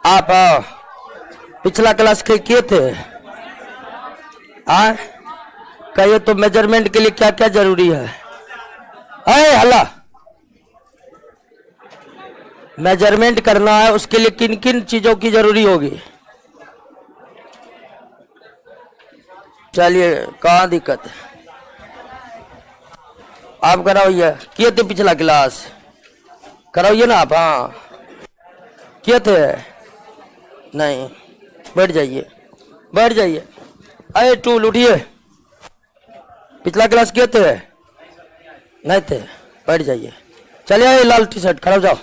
आप पिछला क्लास के किए थे? कहिए तो मेजरमेंट के लिए क्या क्या जरूरी है? हल्ला, मेजरमेंट करना है उसके लिए किन किन चीजों की जरूरी होगी? चलिए, कहाँ दिक्कत है? आप कराइए, किए थे पिछला क्लास? कराइए ना आप। हाँ, किए थे? नहीं, बैठ जाइए, बैठ जाइए। अरे टूल उठिए, पिछला क्लास किए थे? नहीं थे, बैठ जाइए। चलिए, लाल टी शर्ट खड़ा हो जाओ।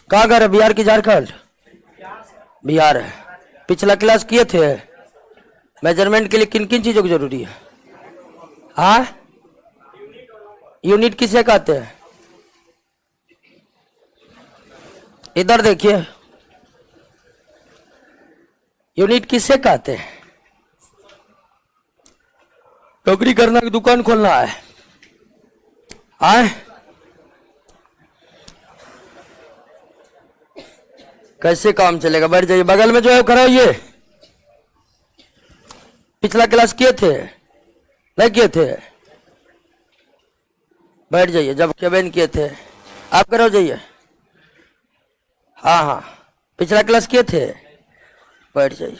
कहाँ घर है? बिहार की झारखंड? बिहार है। पिछला क्लास किए थे? मेजरमेंट के लिए किन किन चीजों की जरूरी है? हाँ, यूनिट किसे कहते हैं? इधर देखिए, यूनिट किसे कहते हैं? नौकरी करना की दुकान खोलना है? कैसे काम चलेगा? बैठ जाइए, बगल में जो है खड़ा होइए। पिछला क्लास किए थे? नहीं किए थे? बैठ जाइए। जब केबिन किए थे आप करो जाइए। हाँ हाँ, पिछला क्लास किए थे? बैठ जाइए।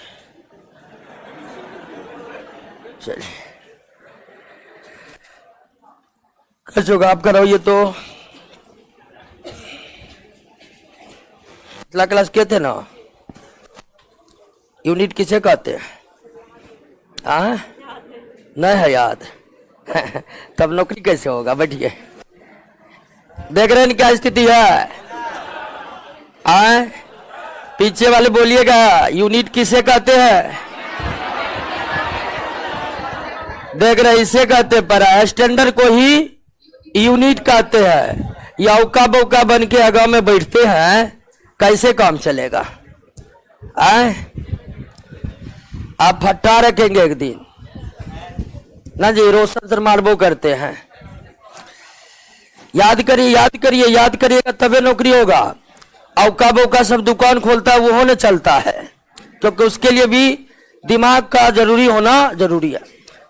चलिए, कैसे होगा? आप कराइए तो। पिछला क्लास किए थे ना? यूनिट किसे कहते हैं? नहीं है याद? तब नौकरी कैसे होगा? बैठिए। देख रहे हैं क्या स्थिति है? पीछे वाले बोलिएगा, यूनिट किसे कहते हैं? देख रहे, इसे कहते हैं, पर स्टैंडर्ड को ही यूनिट कहते हैं। या उका बौका बन के आगा में बैठते हैं, कैसे काम चलेगा? आप फट्टा रखेंगे एक दिन ना जी। रोशन सर मारबो करते हैं। याद करिए, याद करिए, याद करिएगा तबे नौकरी होगा। औका बौका सब दुकान खोलता है, वो होने चलता है, क्योंकि उसके लिए भी दिमाग का जरूरी होना जरूरी है।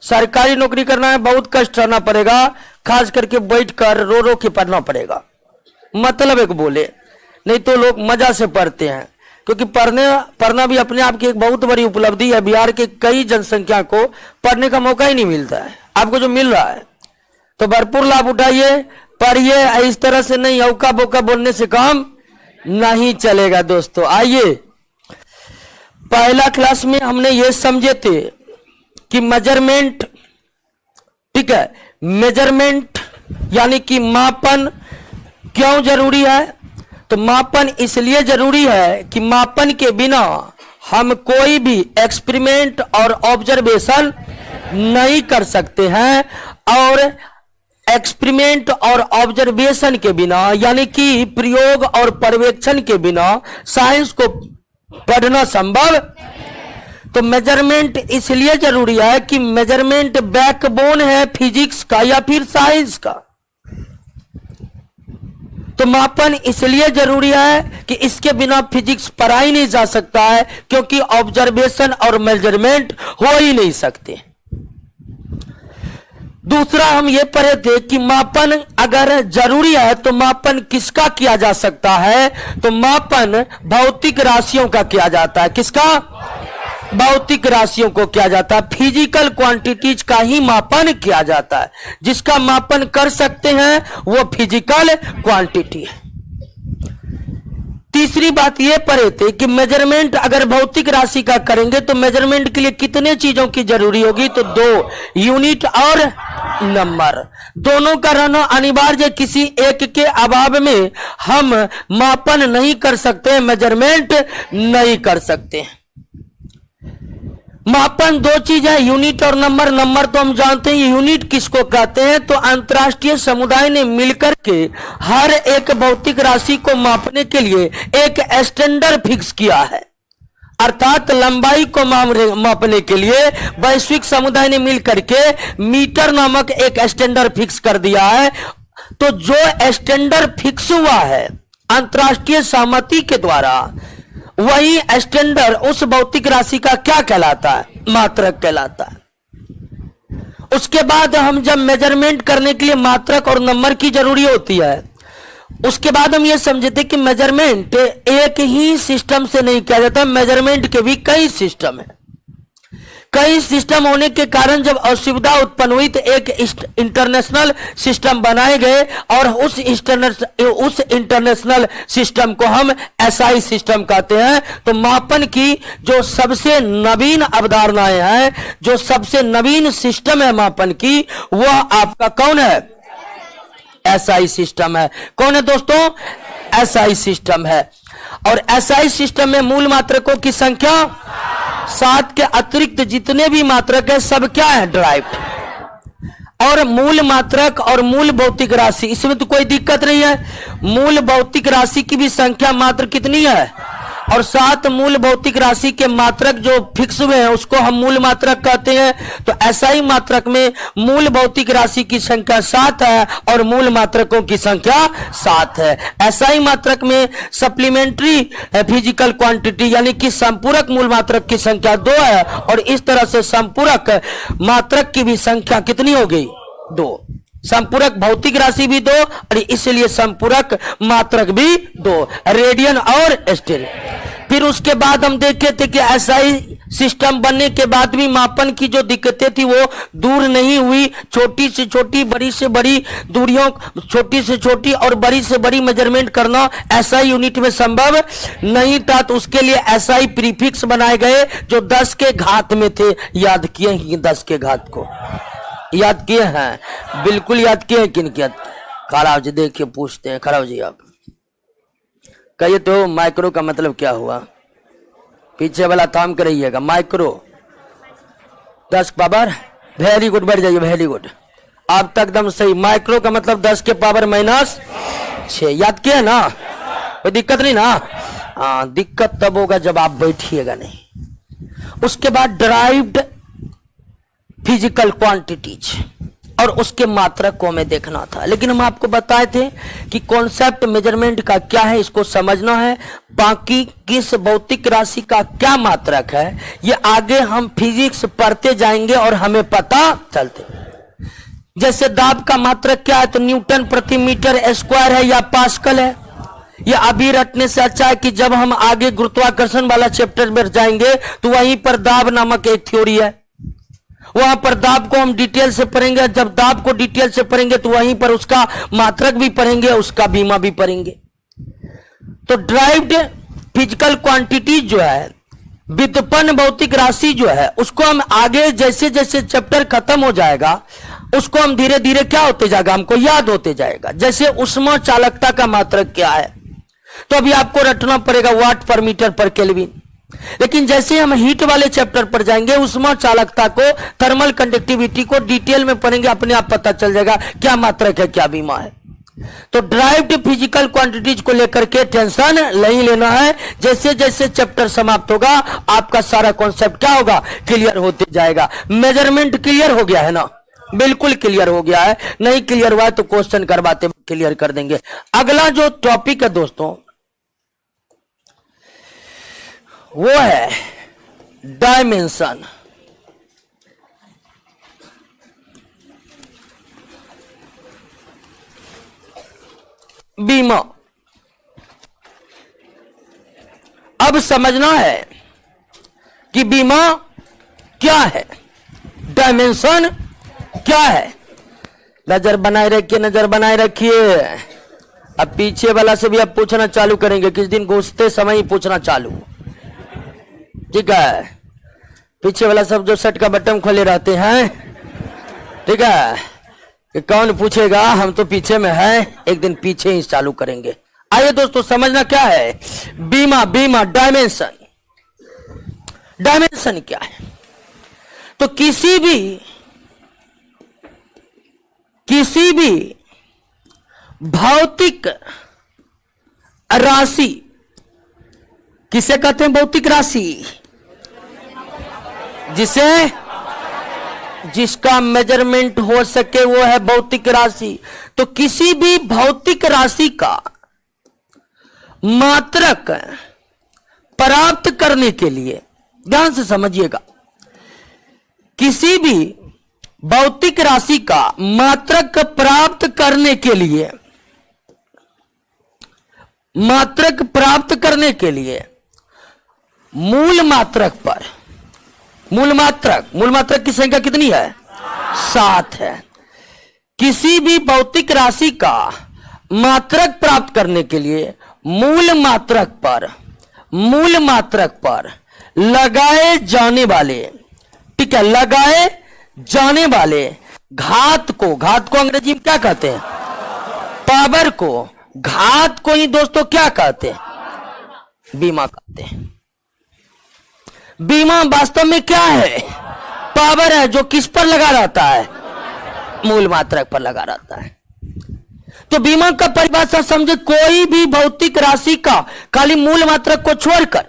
सरकारी नौकरी करना है, बहुत कष्ट रहना पड़ेगा, खास करके बैठ कर रो रो के पढ़ना पड़ेगा। मतलब एक बोले, नहीं तो लोग मजा से पढ़ते हैं, क्योंकि पढ़ना भी अपने आप की एक बहुत बड़ी उपलब्धि है। बिहार के कई जनसंख्या को पढ़ने का मौका ही नहीं मिलता है। आपको जो मिल रहा है तो भरपूर लाभ उठाइए, पढ़िए। इस तरह से नहीं, औका बोका बोलने से काम नहीं चलेगा। दोस्तों आइए, पहला क्लास में हमने ये समझे थे कि मेजरमेंट, ठीक है, मेजरमेंट यानी कि मापन क्यों जरूरी है? तो मापन इसलिए जरूरी है कि मापन के बिना हम कोई भी एक्सपेरिमेंट और ऑब्जर्वेशन नहीं कर सकते हैं, और एक्सपेरिमेंट और ऑब्जर्वेशन के बिना यानी कि प्रयोग और पर्यवेक्षण के बिना साइंस को पढ़ना संभव। तो मेजरमेंट इसलिए जरूरी है कि मेजरमेंट बैकबोन है फिजिक्स का या फिर साइंस का। तो मापन इसलिए जरूरी है कि इसके बिना फिजिक्स पढ़ा ही नहीं जा सकता है, क्योंकि ऑब्जर्वेशन और मेजरमेंट हो ही नहीं सकते। दूसरा हम ये पढ़े थे कि मापन अगर जरूरी है तो मापन किसका किया जा सकता है? तो मापन भौतिक राशियों का किया जाता है। किसका? भौतिक राशियों को किया जाता है। फिजिकल क्वांटिटीज का ही मापन किया जाता है। जिसका मापन कर सकते हैं वो फिजिकल क्वांटिटी है। तीसरी बात ये पढ़े थे कि मेजरमेंट अगर भौतिक राशि का करेंगे तो मेजरमेंट के लिए कितने चीजों की जरूरी होगी? तो 2, यूनिट और नंबर। दोनों का रहना अनिवार्य। किसी एक के अभाव में हम मापन नहीं कर सकते, मेजरमेंट नहीं कर सकते। मापन 2 चीज है, यूनिट और नंबर। नंबर तो हम जानते हैं, यूनिट किसको कहते हैं? तो अंतरराष्ट्रीय समुदाय ने मिलकर के हर एक भौतिक राशि को मापने के लिए एक स्टैंडर्ड फिक्स किया है। अर्थात लंबाई को मापने के लिए वैश्विक समुदाय ने मिलकर के मीटर नामक एक स्टैंडर्ड फिक्स कर दिया है। तो जो स्टैंडर्ड फिक्स हुआ है अंतर्राष्ट्रीय सहमति के द्वारा वही स्टैंडर्ड उस भौतिक राशि का क्या कहलाता है? मात्रक कहलाता है। उसके बाद हम जब मेजरमेंट करने के लिए मात्रक और नंबर की जरूरी होती है, उसके बाद हम ये समझते कि मेजरमेंट एक ही सिस्टम से नहीं किया जाता, मेजरमेंट के भी कई सिस्टम है। कई सिस्टम होने के कारण जब असुविधा उत्पन्न हुई तो एक इंटरनेशनल सिस्टम बनाए गए और उस इंटरनेशनल सिस्टम को हम एसआई सिस्टम कहते हैं। तो मापन की जो सबसे नवीन अवधारणाएं हैं, जो सबसे नवीन सिस्टम है मापन की, वह आपका कौन है? एसआई सिस्टम है। कौन है दोस्तों? एसआई सिस्टम है। और एसआई सिस्टम में मूल मात्रकों की संख्या 7 के अतिरिक्त जितने भी मात्रक है सब क्या है? ड्राइव्ड। और मूल मात्रक और मूल भौतिक राशि, इसमें तो कोई दिक्कत नहीं है। मूल भौतिक राशि की भी संख्या मात्र कितनी है? और 7 मूल भौतिक राशि के मात्रक जो फिक्स हुए हैं उसको हम मूल मात्रक कहते हैं। तो एसआई मात्रक में मूल भौतिक राशि की संख्या 7 है और मूल मात्रकों की संख्या 7 है। एसआई मात्रक में सप्लीमेंट्री फिजिकल क्वांटिटी यानी कि संपूरक मूल मात्रक की संख्या 2 है और इस तरह से संपूरक मात्रक की भी संख्या कितनी हो गई? 2। संपूरक भौतिक राशि भी 2 और इसलिए संपूरक मात्रक भी 2, रेडियन और स्टील। फिर उसके बाद हम देखे थे कि एसआई सिस्टम बनने के बाद भी मापन की जो दिक्कतें थी वो दूर नहीं हुई। छोटी से छोटी, बड़ी से बड़ी दूरियों, छोटी से छोटी और बड़ी से बड़ी मेजरमेंट करना एसआई यूनिट में संभव नहीं था। तो उसके लिए एसआई प्रीफिक्स बनाए गए जो 10 के घात में थे। याद किए कि 10 के घात को याद किए हैं? बिल्कुल याद किए हैं। किन किया? खराब जी देखिए पूछते हैं। खराब जी आप कहिए तो माइक्रो का मतलब क्या हुआ? पीछे वाला थाम कर रहिएगा। माइक्रो 10 पावर, वेरी गुड, बढ़ जाइए, वेरी गुड, आप तक एकदम सही। माइक्रो का मतलब 10 के पावर -6। याद किए ना? कोई दिक्कत नहीं ना? हाँ, दिक्कत तब होगा जब आप बैठिएगा नहीं। उसके बाद ड्राइव्ड फिजिकल क्वांटिटीज और उसके मात्रक को हमें देखना था। लेकिन हम आपको बताए थे कि कॉन्सेप्ट मेजरमेंट का क्या है, इसको समझना है। बाकी किस भौतिक राशि का क्या मात्रक है ये आगे हम फिजिक्स पढ़ते जाएंगे और हमें पता चलते। जैसे दाब का मात्रक क्या है? तो न्यूटन प्रति मीटर स्क्वायर है या पास्कल है। ये अभी रटने से अच्छा है कि जब हम आगे गुरुत्वाकर्षण वाला चैप्टर में जाएंगे तो वहीं पर दाब नामक एक थ्योरी है, वहां पर दाब को हम डिटेल से पढ़ेंगे। जब दाब को डिटेल से पढ़ेंगे तो वहीं पर उसका मात्रक भी पढ़ेंगे, उसका बीमा भी पढ़ेंगे। तो ड्राइव्ड फिजिकल क्वांटिटी जो है, व्युत्पन्न भौतिक राशि जो है, उसको हम आगे जैसे जैसे चैप्टर खत्म हो जाएगा उसको हम धीरे धीरे क्या होते जाएगा, हमको याद होते जाएगा। जैसे उष्मा चालकता का मात्रक क्या है, तो अभी आपको रटना पड़ेगा वाट पर मीटर पर केल्विन। लेकिन जैसे हम हीट वाले चैप्टर पर जाएंगे, उष्मा चालकता को, थर्मल कंडक्टिविटी को डिटेल में पढ़ेंगे, अपने आप पता चल जाएगा क्या मात्रक है, क्या बीमा है। तो ड्राइव्ड फिजिकल क्वांटिटीज को लेकर के टेंशन नहीं लेना है। जैसे जैसे चैप्टर समाप्त होगा आपका सारा कॉन्सेप्ट क्या होगा, क्लियर होते जाएगा। मेजरमेंट क्लियर हो गया है ना? बिल्कुल क्लियर हो गया है। नहीं क्लियर हुआ है तो क्वेश्चन करवाते क्लियर कर देंगे। अगला जो टॉपिक है दोस्तों वो है डायमेंशन। बीमा। अब समझना है कि बीमा क्या है, डायमेंशन क्या है। नजर बनाए रखिए, नजर बनाए रखिए। अब पीछे वाला से भी अब पूछना चालू करेंगे, किस दिन घुसते समय ही पूछना चालू, ठीक है। पीछे वाला सब जो सेट का बटन खोले रहते हैं, ठीक है, कि कौन पूछेगा, हम तो पीछे में है, एक दिन पीछे ही चालू करेंगे। आइए दोस्तों समझना क्या है बीमा। बीमा डायमेंशन। डायमेंशन क्या है? तो किसी भी भौतिक राशि, किसे कहते हैं भौतिक राशि? जिसका मेजरमेंट हो सके वो है भौतिक राशि। तो किसी भी भौतिक राशि का मात्रक प्राप्त करने के लिए, ध्यान से समझिएगा, किसी भी भौतिक राशि का मात्रक प्राप्त करने के लिए, मात्रक प्राप्त करने के लिए मूल मात्रक पर, मूल मात्रक की संख्या कितनी है? 7 है। किसी भी भौतिक राशि का मात्रक प्राप्त करने के लिए मूल मात्रक पर लगाए जाने वाले, ठीक है, लगाए जाने वाले घात को अंग्रेजी में क्या कहते हैं? पावर को, घात को ही दोस्तों क्या कहते हैं? बीमा कहते हैं। बीमा वास्तव में क्या है? पावर है जो किस पर लगा रहता है? मूल मात्रक पर लगा रहता है। तो बीमा का परिभाषा समझे, कोई भी भौतिक राशि का खाली मूल मात्रक को छोड़कर,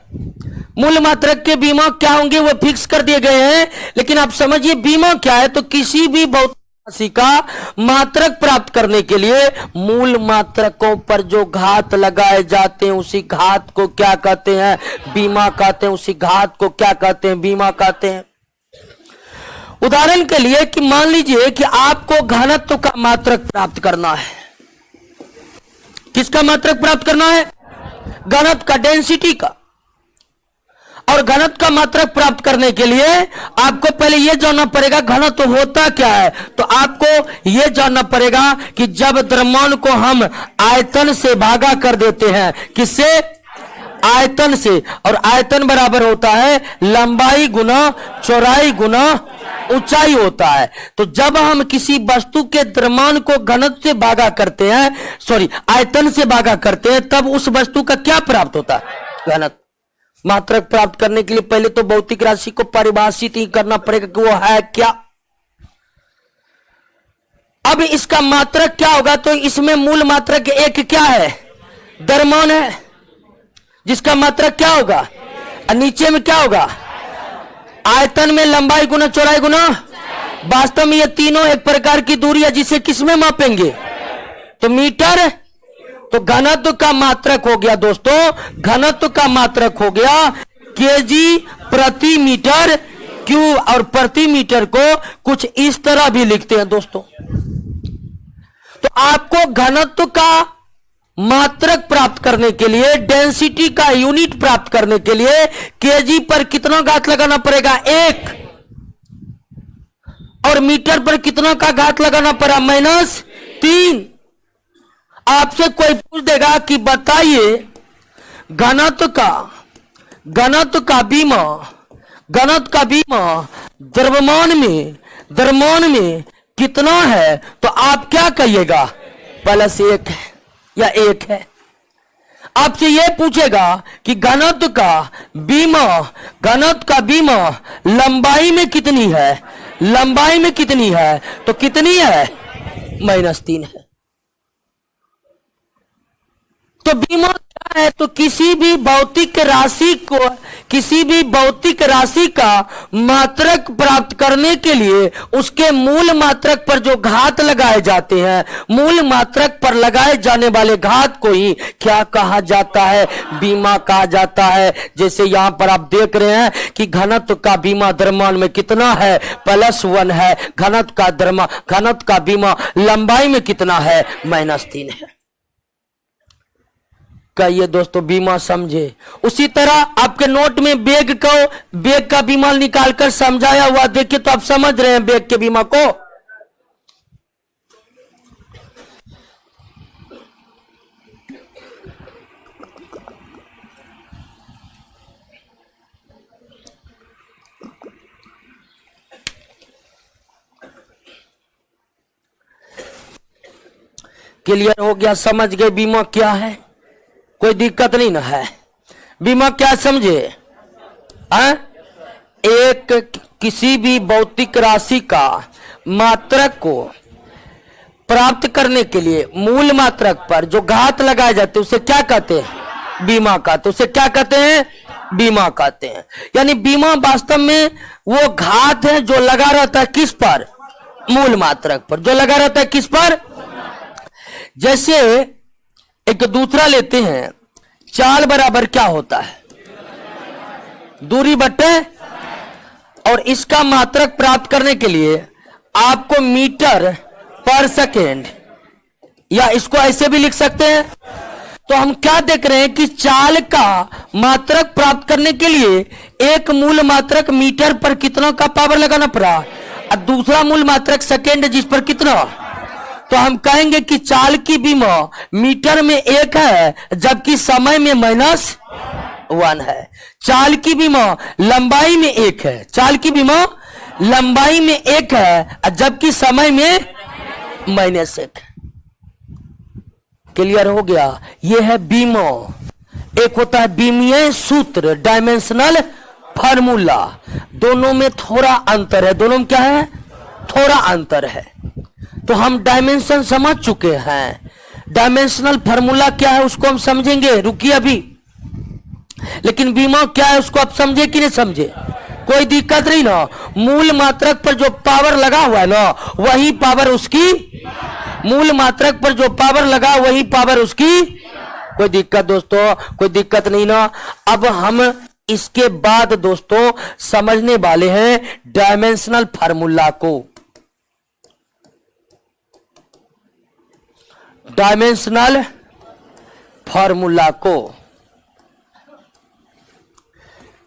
मूल मात्रक के बीमा क्या होंगे वो फिक्स कर दिए गए हैं, लेकिन आप समझिए बीमा क्या है। तो किसी भी भौतिक राशि का मात्रक प्राप्त करने के लिए मूल मात्रकों पर जो घात लगाए जाते हैं उसी घात को क्या कहते हैं? बीमा कहते हैं। उसी घात को क्या कहते हैं? बीमा कहते हैं। उदाहरण के लिए कि मान लीजिए कि आपको घनत्व का मात्रक प्राप्त करना है। किसका मात्रक प्राप्त करना है? घनत्व का, डेंसिटी का। और घनत्व का मात्रक प्राप्त करने के लिए आपको पहले यह जानना पड़ेगा घनत्व होता क्या है। तो आपको यह जानना पड़ेगा कि जब द्रव्यमान को हम आयतन से भागा कर देते हैं, किससे? आयतन से, और आयतन बराबर होता है लंबाई गुना चौड़ाई गुना ऊंचाई होता है। तो जब हम किसी वस्तु के द्रव्यमान को घनत्व से भागा करते हैं, आयतन से भागा करते हैं, तब उस वस्तु का क्या प्राप्त होता है? घनत्व। मात्रक प्राप्त करने के लिए पहले तो भौतिक राशि को परिभाषित ही करना पड़ेगा कि वो है क्या। अब इसका मात्रक क्या होगा? तो इसमें मूल मात्रक एक क्या है? द्रव्यमान है, जिसका मात्रक क्या होगा? और नीचे में क्या होगा? आयतन में लंबाई गुना चौड़ाई गुना। वास्तव में ये तीनों एक प्रकार की दूरी है, जिसे किसमें मापेंगे? तो मीटर। तो घनत्व का मात्रक हो गया दोस्तों, घनत्व का मात्रक हो गया केजी प्रति मीटर क्यूब। और प्रति मीटर को कुछ इस तरह भी लिखते हैं दोस्तों। तो आपको घनत्व का मात्रक प्राप्त करने के लिए, डेंसिटी का यूनिट प्राप्त करने के लिए केजी पर कितना घात लगाना पड़ेगा? 1। और मीटर पर कितना का घात लगाना पड़ा? -3। आपसे कोई पूछ देगा कि बताइए घनत्व का बीमा द्रव्यमान में कितना है? तो आप क्या कहिएगा? +1 है या 1 है। आपसे यह पूछेगा कि घनत्व का बीमा लंबाई में कितनी है? लंबाई में कितनी है? तो कितनी है? -3 है। तो बीमा क्या है? तो किसी भी भौतिक राशि का मात्रक प्राप्त करने के लिए उसके मूल मात्रक पर जो घात लगाए जाते हैं, मूल मात्रक पर लगाए जाने वाले घात को ही क्या कहा जाता है? बीमा कहा जाता है। जैसे यहां पर आप देख रहे हैं कि घनत्व का बीमा द्रव्यमान में कितना है? +1 है। घनत्व का बीमा लंबाई में कितना है? -3 है। कहिए दोस्तों, बीमा समझे। उसी तरह आपके नोट में बेग का बीमा निकालकर समझाया हुआ देखिए, तो आप समझ रहे हैं बेग के बीमा को। क्लियर हो गया? समझ गए बीमा क्या है? कोई दिक्कत नहीं ना है। बीमा क्या समझे? एक किसी भी भौतिक राशि का मात्रक को प्राप्त करने के लिए मूल मात्रक पर जो घात लगाए जाते हैं उसे क्या कहते हैं? बीमा कहते हैं। उसे क्या कहते हैं? बीमा कहते हैं। यानी बीमा वास्तव में वो घात है जो लगा रहता है किस पर? मूल मात्रक पर। जो लगा रहता है किस पर? जैसे एक दूसरा लेते हैं चाल बराबर क्या होता है? दूरी बटे, और इसका मात्रक प्राप्त करने के लिए आपको मीटर पर सेकेंड, या इसको ऐसे भी लिख सकते हैं। तो हम क्या देख रहे हैं कि चाल का मात्रक प्राप्त करने के लिए एक मूल मात्रक मीटर पर कितना का पावर लगाना पड़ा, और दूसरा मूल मात्रक सेकेंड जिस पर कितना। तो हम कहेंगे कि चाल की बीमा मीटर में 1 है, जबकि समय में -1 है। चाल की बीमा लंबाई में 1 है, चाल की बीमा लंबाई में 1 है, जबकि समय में -1 है। क्लियर हो गया? यह है बीमा। एक होता है बीमीय सूत्र, डायमेंशनल फार्मूला। दोनों में थोड़ा अंतर है, दोनों में क्या है? थोड़ा अंतर है। तो हम डायमेंशन समझ चुके हैं, डायमेंशनल फार्मूला क्या है उसको हम समझेंगे, रुकिए अभी। लेकिन बीमा क्या है उसको आप समझे कि नहीं समझे? कोई दिक्कत नहीं ना। मूल मात्रक पर जो पावर लगा हुआ है ना, वही पावर उसकी, मूल मात्रक पर जो पावर लगा वही पावर उसकी। कोई दिक्कत दोस्तों? कोई दिक्कत नहीं ना। अब हम इसके बाद दोस्तों समझने वाले हैं डायमेंशनल फार्मूला को। डायमेंशनल फार्मूला को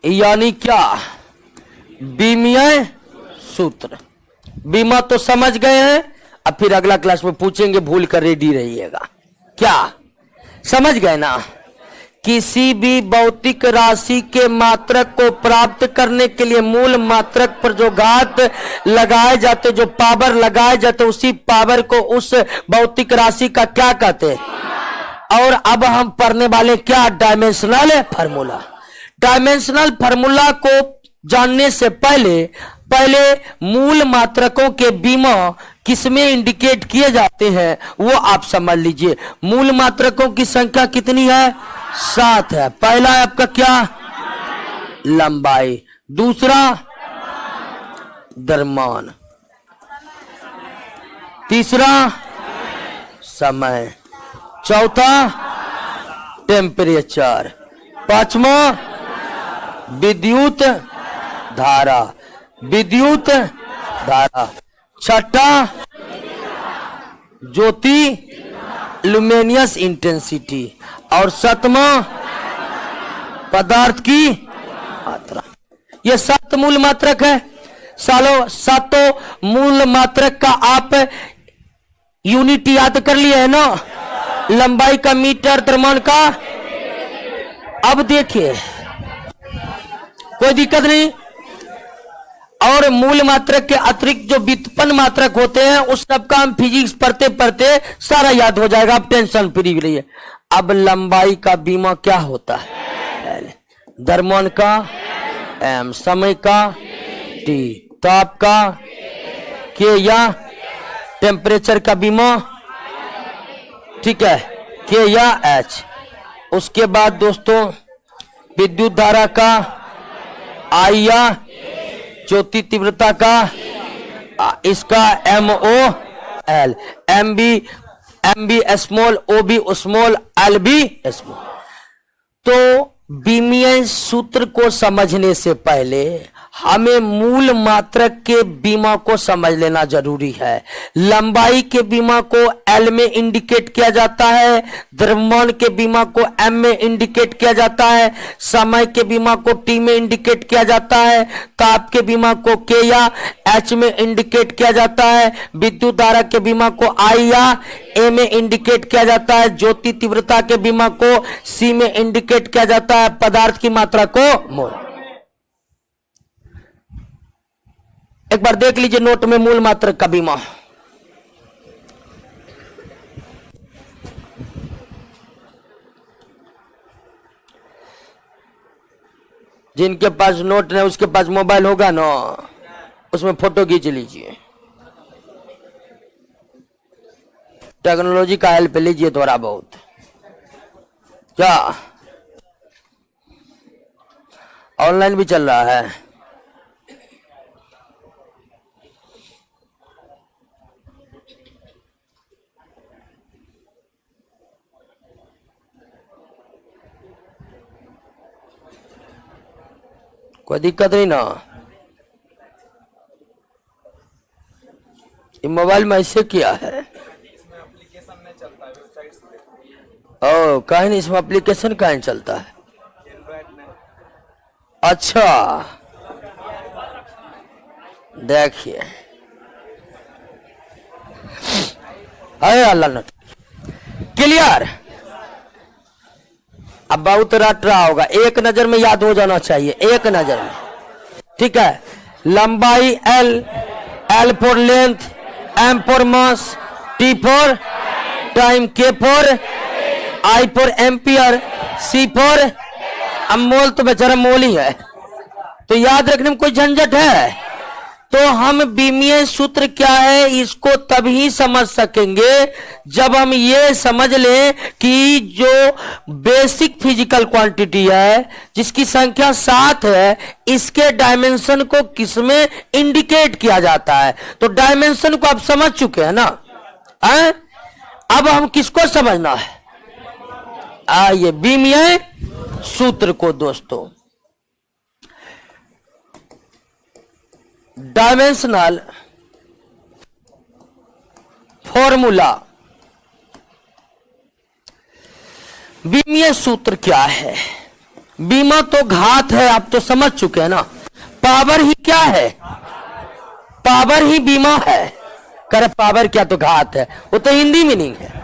यानी क्या? बीमीय सूत्र। बीमा तो समझ गए हैं, अब फिर अगला क्लास में पूछेंगे, भूल कर रेडी रहिएगा। क्या समझ गए ना? किसी भी भौतिक राशि के मात्रक को प्राप्त करने के लिए मूल मात्रक पर जो घात लगाए जाते, जो पावर लगाए जाते, उसी पावर को उस भौतिक राशि का क्या कहते हैं? और अब हम पढ़ने वाले क्या? Dimensional formula. डायमेंशनल फार्मूला को जानने से पहले मूल मात्रकों के बीमा किसमें इंडिकेट किए जाते हैं वो आप समझ लीजिए। मूल मात्रकों की संख्या कितनी है? 7 है। पहला है आपका क्या? लंबाई। दूसरा द्रव्यमान। तीसरा समय। चौथा टेम्परेचर। पांचवा विद्युत धारा। विद्युत धारा। छठा ज्योति लुमिनियस इंटेंसिटी। और सातवां पदार्थ की मात्रा। ये 7 मूल मात्रक है। सातों मूल मात्रक का आप यूनिट याद कर लिए है ना? लंबाई का मीटर, द्रव्यमान का। अब देखिए कोई दिक्कत नहीं। और मूल मात्रक के अतिरिक्त जो व्युत्पन्न मात्रक होते हैं उस सब का हम फिजिक्स पढ़ते पढ़ते सारा याद हो जाएगा, आप टेंशन फ्री रहिए। अब लंबाई का बीमा क्या होता है? द्रव्यमान का m, समय का t, ताप का k, या टेम्परेचर का बीमा, ठीक है, k या h। उसके बाद दोस्तों विद्युत धारा का I या ज्योति तीव्रता का इसका MOL, MB small, OB small, LB small. तो बीमीय सूत्र को समझने से पहले हमें मूल मात्रक के बीमा को समझ लेना जरूरी है। लंबाई के बीमा को L में इंडिकेट किया जाता है, द्रव्यमान के बीमा को M में इंडिकेट किया जाता है, समय के बीमा को T में इंडिकेट किया जाता है, ताप के बीमा को K या H में इंडिकेट किया जाता है, विद्युत धारा के बीमा को I या A में इंडिकेट किया जाता है, ज्योति तीव्रता के बीमा को C में इंडिकेट किया जाता है, पदार्थ की मात्रा को मोल। एक बार देख लीजिए नोट में मूल मात्रक का बीमा। जिनके पास नोट नहीं उसके पास मोबाइल होगा ना, उसमें फोटो खींच लीजिए। टेक्नोलॉजी का हेल्प लीजिए थोड़ा बहुत। क्या ऑनलाइन भी चल रहा है? कोई दिक्कत नहीं ना? ये मोबाइल में ऐसे किया है। ओ कहीं नहीं, इसमें एप्लीकेशन कहीं चलता है? अच्छा देखिए, अरे अल्लाह न क्लियर। अब बहुत रट रहा होगा, एक नजर में याद हो जाना चाहिए, एक नजर में। ठीक है, लंबाई L, L for length, M for mass, T for time, K for I for ampere, C for, अब मोल तो बेचारा मोल ही है, तो याद रखने में कोई झंझट है? तो हम बीमीय सूत्र क्या है इसको तभी समझ सकेंगे जब हम ये समझ लें कि जो बेसिक फिजिकल क्वांटिटी है जिसकी संख्या 7 है, इसके डायमेंशन को किसमें इंडिकेट किया जाता है। तो डायमेंशन को आप समझ चुके हैं ना? अब हम किसको समझना है? आइए बीमीय सूत्र को दोस्तों। डायमेंशनल फॉर्मूला, बीमीय सूत्र क्या है? बीमा तो घात है, आप तो समझ चुके हैं ना। पावर ही क्या है? पावर ही बीमा है। करे पावर क्या, तो घात है, वो तो हिंदी मीनिंग है।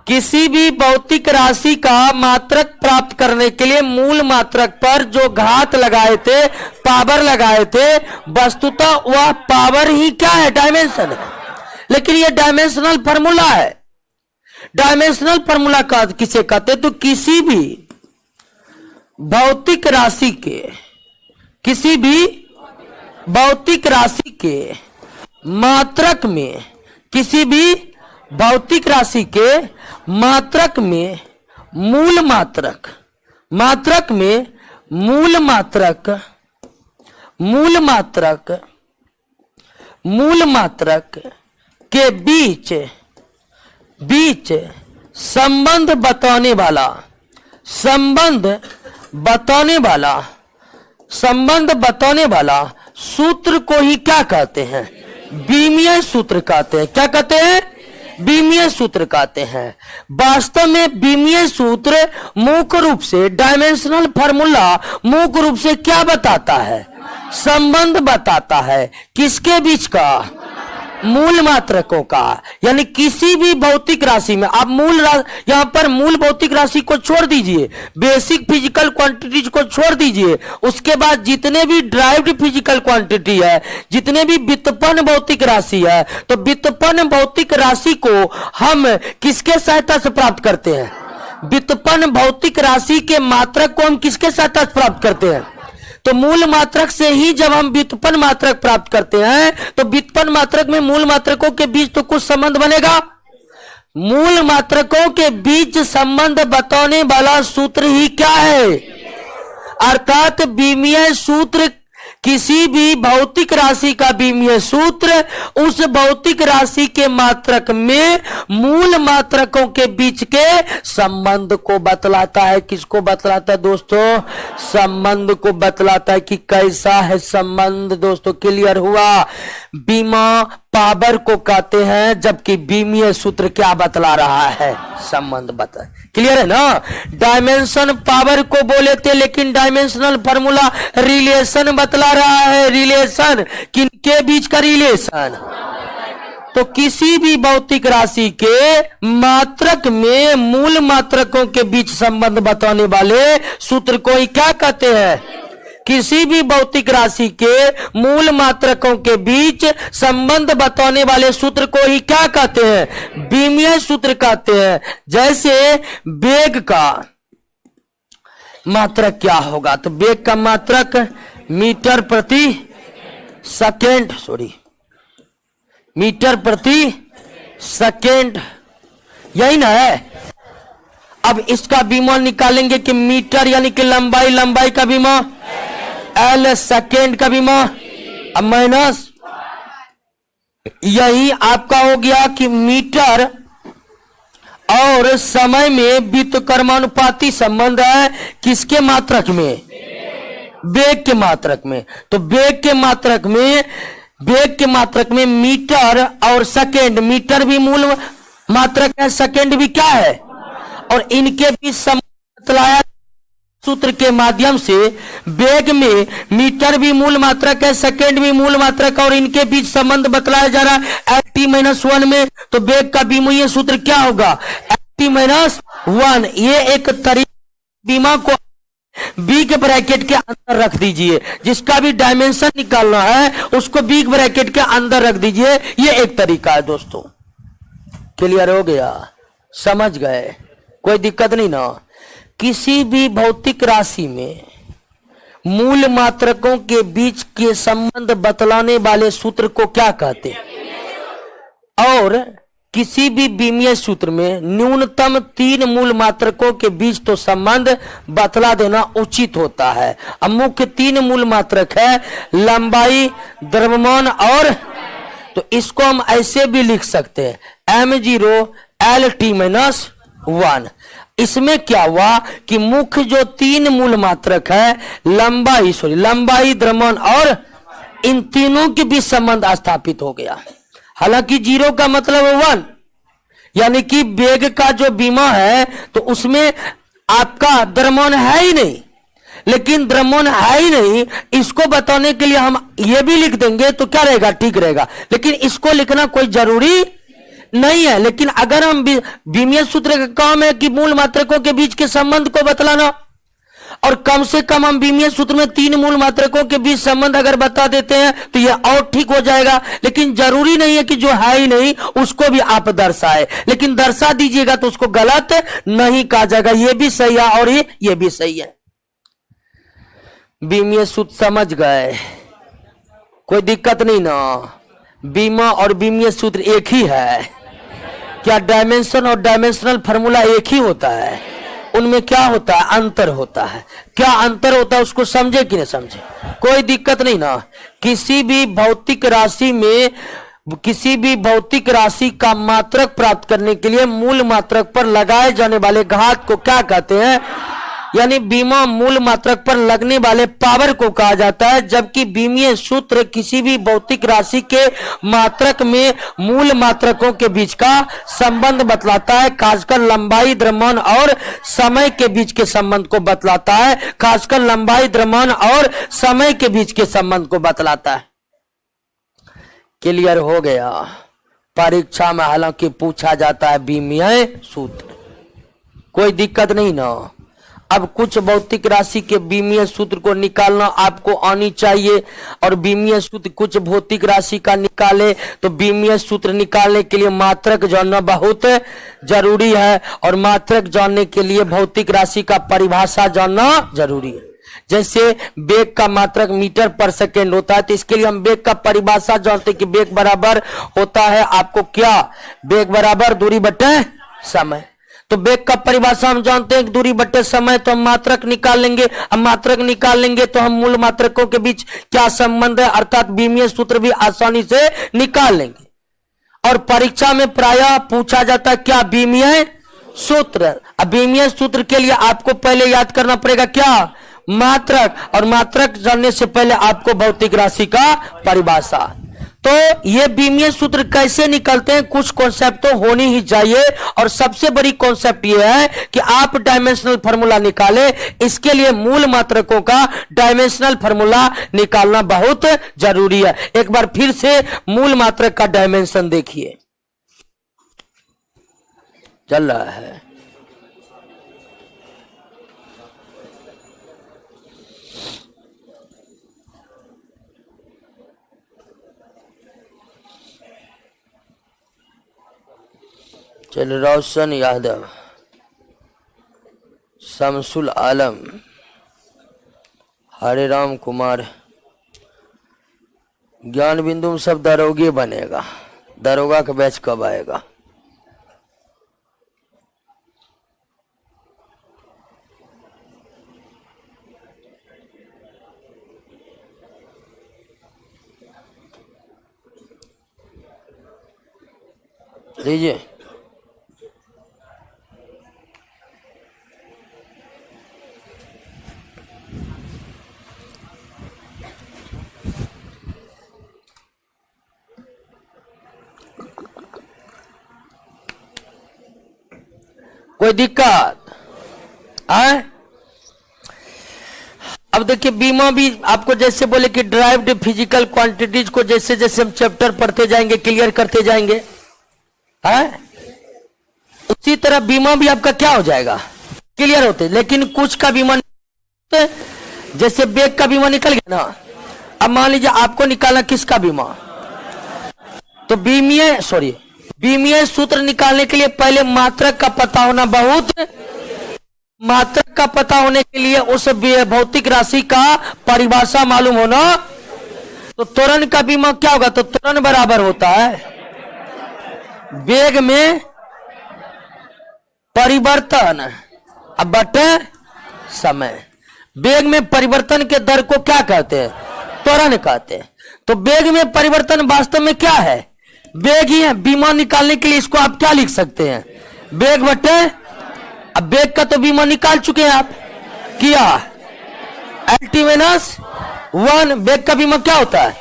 किसी भी भौतिक राशि का मात्रक प्राप्त करने के लिए मूल मात्रक पर जो घात लगाए थे, पावर लगाए थे, वस्तुतः वह पावर ही क्या है? डायमेंशन है। लेकिन यह डायमेंशनल फार्मूला है। डायमेंशनल फार्मूला का किसे कहते? तो किसी भी भौतिक राशि के, किसी भी भौतिक राशि के मात्रक में, किसी भी भौतिक राशि के मात्रक में मूल मात्रक, मात्रक में मूल मात्रक, मूल मात्रक, मूल मात्रक के बीच बीच संबंध बताने वाला, संबंध बताने वाला, संबंध बताने वाला सूत्र को ही क्या कहते हैं? बीमीय सूत्र कहते हैं। क्या कहते हैं? बीमीय सूत्र कहते हैं। वास्तव में बीमीय सूत्र मुख्य रूप से, डायमेंशनल फार्मूला मुख्य रूप से क्या बताता है? संबंध बताता है। किसके बीच का? मूल मात्रकों का। यानी किसी भी भौतिक राशि में, आप यहां पर मूल भौतिक राशि को छोड़ दीजिए, बेसिक फिजिकल क्वांटिटीज को छोड़ दीजिए, उसके बाद जितने भी ड्राइव्ड फिजिकल क्वांटिटी है, जितने भी व्युत्पन्न भौतिक राशि है, तो व्युत्पन्न भौतिक राशि को हम किसके सहायता से प्राप्त करते हैं? व्युत्पन्न भौतिक राशि के मात्रक को हम किसके सहायता से प्राप्त करते हैं? तो मूल मात्रक से ही जब हम व्युत्पन्न मात्रक प्राप्त करते हैं, तो व्युत्पन्न मात्रक में मूल मात्रकों के बीच तो कुछ संबंध बनेगा। मूल मात्रकों के बीच संबंध बताने वाला सूत्र ही क्या है? अर्थात बीमीय सूत्र, किसी भी भौतिक राशि का बीमीय सूत्र उस भौतिक राशि के मात्रक में मूल मात्रकों के बीच के संबंध को बतलाता है। किसको बतलाता है दोस्तों? संबंध को बतलाता है कि कैसा है संबंध। दोस्तों क्लियर हुआ? बीमा पावर को कहते हैं, जबकि बीमीय सूत्र क्या बतला रहा है? संबंध बता। क्लियर है ना? डायमेंशन पावर को बोले थे, लेकिन डायमेंशनल फार्मूला रिलेशन बतला रहा है। रिलेशन किनके बीच का? रिलेशन। तो किसी भी भौतिक राशि के मात्रक में मूल मात्रकों के बीच संबंध बताने वाले सूत्र को ही क्या कहते हैं? किसी भी भौतिक राशि के मूल मात्रकों के बीच संबंध बताने वाले सूत्र को ही क्या कहते हैं? बीमीय सूत्र कहते हैं। जैसे वेग का मात्रक क्या होगा? तो वेग का मात्रक मीटर प्रति सेकेंड, मीटर प्रति सेकेंड, यही ना है। अब इसका बीमा निकालेंगे कि मीटर यानी कि लंबाई, लंबाई का बीमा एल, सेकेंड का बीमा अब माइनस, यही आपका हो गया कि मीटर और समय में व्युत्क्रमानुपाती संबंध है। किसके मात्रक में? वेग के मात्रक में। तो वेग के मात्रक में मीटर और सेकेंड, मीटर भी मूल मात्रक है, सेकेंड भी क्या है, और इनके बीच संबंध बतलाया सूत्र के माध्यम से। वेग में मीटर भी मूल मात्रक है, सेकेंड भी मूल मात्रक, और इनके बीच संबंध बतलाया जा रहा है T-1 में। तो वेग का विमीय सूत्र क्या होगा, T-1। ये एक तरीका, बीमा को बिग ब्रैकेट के अंदर रख दीजिए, जिसका भी डायमेंशन निकालना है उसको बिग ब्रैकेट के अंदर रख दीजिए। ये एक तरीका है दोस्तों। क्लियर हो गया, समझ गए, कोई दिक्कत नहीं ना। किसी भी भौतिक राशि में मूल मात्रकों के बीच के संबंध बतलाने वाले सूत्र को क्या कहते हैं, और किसी भी विमीय सूत्र में न्यूनतम 3 मूल मात्रकों के बीच तो संबंध बतला देना उचित होता है। अब मुख्य 3 मूल मात्रक है लंबाई, द्रव्यमान और, तो इसको हम ऐसे भी लिख सकते हैं m0 L-T-1। इसमें क्या हुआ कि मुख्य जो 3 मूल मात्रक है लंबाई, द्रव्यमान और, इन तीनों के बीच संबंध स्थापित हो गया। हालांकि 0 का मतलब 1, यानी कि वेग का जो बीमा है तो उसमें आपका द्रव्यमान है ही नहीं, लेकिन द्रव्यमान है ही नहीं, इसको बताने के लिए हम ये भी लिख देंगे तो क्या रहेगा, ठीक रहेगा। लेकिन इसको लिखना कोई जरूरी नहीं है। लेकिन अगर हम विमीय सूत्र का काम है कि मूल मात्रकों के बीच के संबंध को बतलाना, और कम से कम हम विमीय सूत्र में 3 मूल मात्रकों के बीच संबंध अगर बता देते हैं तो ये और ठीक हो जाएगा। लेकिन जरूरी नहीं है कि जो है ही नहीं उसको भी आप दर्शाए, लेकिन दर्शा दीजिएगा तो उसको गलत नहीं कहा जाएगा। ये भी सही है और ये भी सही है। विमीय सूत्र समझ गए, कोई दिक्कत नहीं ना। बीमा और विमीय सूत्र एक ही है क्या, डायमेंशन और डायमेंशनल फार्मूला एक ही होता है, उनमें क्या होता है, अंतर होता है। क्या अंतर होता है उसको समझे कि नहीं समझे, कोई दिक्कत नहीं ना। किसी भी भौतिक राशि का मात्रक प्राप्त करने के लिए मूल मात्रक पर लगाए जाने वाले घात को क्या कहते हैं, यानी बीमा मूल मात्रक पर लगने वाले पावर को कहा जाता है। जबकि विमीय सूत्र किसी भी भौतिक राशि के मात्रक में मूल मात्रकों के बीच का संबंध बतलाता है, खासकर लंबाई, द्रव्यमान और समय के बीच के संबंध को बतलाता है, खासकर लंबाई, द्रव्यमान और समय के बीच के संबंध को बतलाता है। क्लियर हो गया। परीक्षा में हालांकि पूछा जाता है विमीय सूत्र, कोई दिक्कत नहीं ना। अब कुछ भौतिक राशि के विमीय सूत्र को निकालना आपको आनी चाहिए, और विमीय सूत्र कुछ भौतिक राशि का निकाले तो विमीय सूत्र निकालने के लिए मात्रक जानना बहुत जरूरी है, और मात्रक जानने के लिए भौतिक राशि का परिभाषा जानना जरूरी है। जैसे वेग का मात्रक मीटर पर सेकेंड होता है, तो इसके लिए हम वेग का परिभाषा जानते हैं कि वेग बराबर होता है आपको क्या, वेग बराबर दूरी बटे समय। तो वेग का परिभाषा हम जानते हैं कि दूरी बटे समय, तो हम मात्रक निकाल लेंगे। अब मात्रक निकाल लेंगे तो हम मूल मात्रकों के बीच क्या संबंध है, अर्थात विमीय सूत्र भी आसानी से निकाल लेंगे। और परीक्षा में प्रायः पूछा जाता है क्या, विमीय सूत्र। अब विमीय सूत्र के लिए आपको पहले याद करना पड़ेगा क्या, मात्रक, और मात्रक जानने से पहले आपको भौतिक राशि का परिभाषा। तो ये विमीय सूत्र कैसे निकलते हैं, कुछ कॉन्सेप्ट तो होनी ही चाहिए, और सबसे बड़ी कॉन्सेप्ट ये है कि आप डायमेंशनल फार्मूला निकालें। इसके लिए मूल मात्रकों का डायमेंशनल फार्मूला निकालना बहुत जरूरी है। एक बार फिर से मूल मात्रक का डायमेंशन देखिए, चल रहा है। चल रोशन यादव, शमसुल आलम, हरे राम कुमार, ज्ञान बिंदु सब दरोगे बनेगा। दरोगा का बैच कब आएगा? लीजिए। कोई दिक्कत है? अब देखिए बीमा भी आपको जैसे बोले कि ड्राइव्ड फिजिकल क्वांटिटीज को जैसे जैसे हम चैप्टर पढ़ते जाएंगे क्लियर करते जाएंगे, है उसी तरह बीमा भी आपका क्या हो जाएगा, क्लियर होते। लेकिन कुछ का बीमा जैसे बैग का बीमा निकल गया ना, अब मान लीजिए आपको निकालना किसका बीमा, तो बीमीय सूत्र निकालने के लिए पहले मात्रक का पता होना बहुत, मात्रक का पता होने के लिए उस भौतिक राशि का परिभाषा मालूम होना। तो त्वरण का बीमा क्या होगा, तो त्वरण बराबर होता है वेग में परिवर्तन अब बटे समय। वेग में परिवर्तन के दर को क्या कहते हैं, त्वरण कहते हैं। तो वेग में परिवर्तन वास्तव में क्या है, वेग ही है। बीमा निकालने के लिए इसको आप क्या लिख सकते हैं, वेग बटे, अब वेग का तो बीमा निकाल चुके हैं आप, किया LT-1 वेग का बीमा क्या होता है,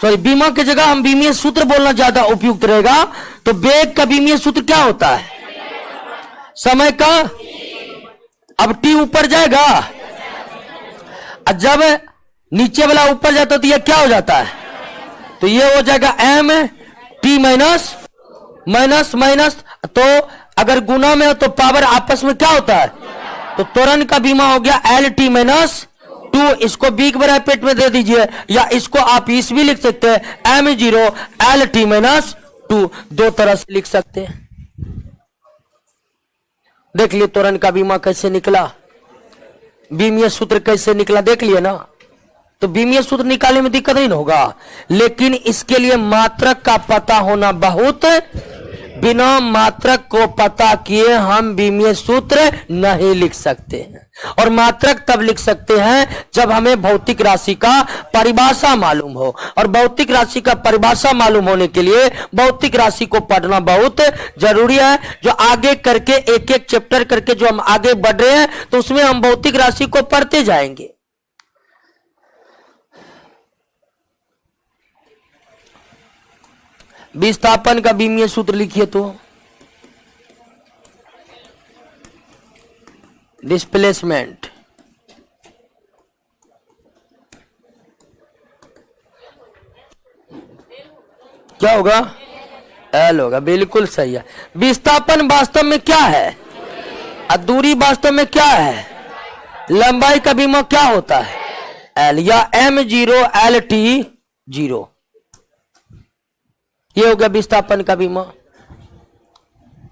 सॉरी बीमा की जगह हम बीमीय सूत्र बोलना ज्यादा उपयुक्त रहेगा। तो वेग का बीमीय सूत्र क्या होता है, समय का, अब T ऊपर जाएगा, जब नीचे वाला ऊपर जाता है तो यह क्या हो जाता है, तो ये हो जाएगा MT माइनस माइनस। तो अगर गुना में हो तो पावर आपस में क्या होता है, तो त्वरण का बीमा हो गया LT-2। इसको बी के ब्रैकेट में दे दीजिए, या इसको आप इस भी लिख सकते हैं M0 LT-2, दो तरह से लिख सकते हैं। देख लिए त्वरण का बीमा कैसे निकला, बीमीय सूत्र कैसे निकला, देख लिए ना। तो बीमीय सूत्र निकालने में दिक्कत नहीं होगा, लेकिन इसके लिए मात्रक का पता होना बहुत, बिना मात्रक को पता किए हम बीमीय सूत्र नहीं लिख सकते हैं। और मात्रक तब लिख सकते हैं जब हमें भौतिक राशि का परिभाषा मालूम हो, और भौतिक राशि का परिभाषा मालूम होने के लिए भौतिक राशि को पढ़ना बहुत जरूरी है। जो आगे करके एक एक चैप्टर करके जो हम आगे बढ़ रहे हैं, तो उसमें हम भौतिक राशि को पढ़ते जाएंगे। विस्थापन का बीमीय सूत्र लिखिए तो, डिस्प्लेसमेंट क्या होगा, एल होगा, बिल्कुल सही है। विस्थापन वास्तव में क्या है, और दूरी वास्तव में क्या है, लंबाई का बीमा क्या होता है, एल, या M0 LT0, ये हो गया विस्थापन का बीमा।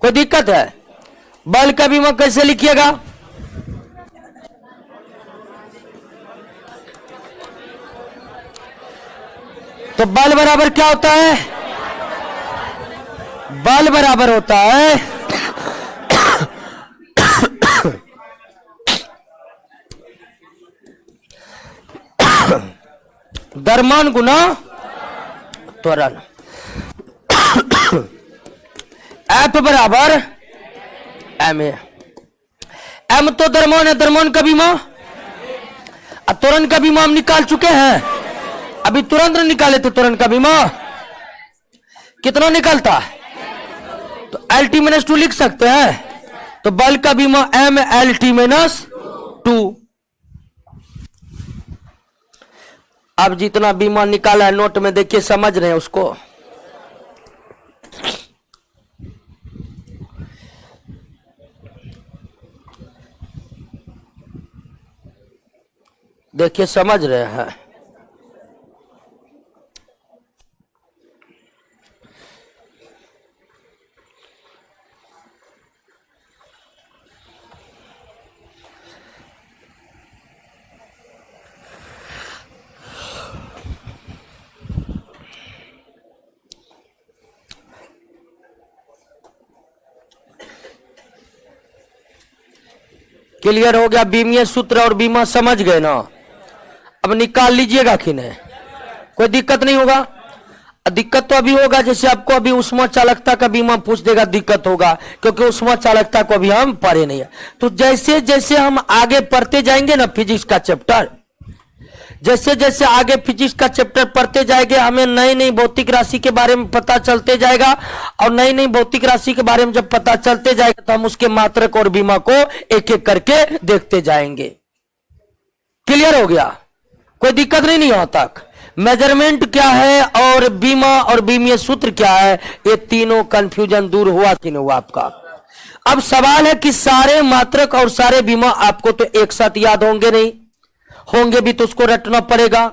कोई दिक्कत है, बल का बीमा कैसे लिखिएगा, तो बल बराबर क्या होता है, बल बराबर होता है द्रव्यमान गुना त्वरण। F बराबर ma, m तो द्रव्यमान है, द्रव्यमान का बीमा, त्वरण का बीमा हम निकाल चुके हैं, अभी तुरंत निकाले थे त्वरण का बीमा, कितना निकलता है, तो LT-2 लिख सकते हैं। तो बल का बीमा M LT-2। अब जितना बीमा निकाला है नोट में देखिए, समझ रहे हैं उसको, देखिए समझ रहे हैं। क्लियर हो गया, बीमीय सूत्र और बीमा समझ गए ना। अब निकाल लीजिएगा कि नहीं, कोई दिक्कत नहीं होगा। दिक्कत तो अभी होगा, जैसे आपको अभी उष्मा चालकता का बीमा पूछ देगा, दिक्कत होगा, क्योंकि उष्मा चालकता को अभी हम पढ़े नहीं है। तो जैसे जैसे हम आगे पढ़ते जाएंगे ना फिजिक्स का चैप्टर, जैसे जैसे आगे फिजिक्स का चैप्टर पढ़ते जाएंगे हमें नई नई भौतिक राशि के बारे में पता चलते जाएगा, और नई नई भौतिक राशि के बारे में जब पता चलते जाएगा तो हम उसके मात्रक और बीमा को एक एक करके देखते जाएंगे। क्लियर हो गया? कोई दिक्कत नहीं यहाँ तक? मेजरमेंट क्या है और बीमा और बीमीय सूत्र क्या है, ये तीनों कंफ्यूजन दूर हुआ कि नहीं हुआ आपका? अब सवाल है कि सारे मात्रक और सारे बीमा आपको तो एक साथ याद होंगे नहीं, होंगे भी तो उसको रटना पड़ेगा।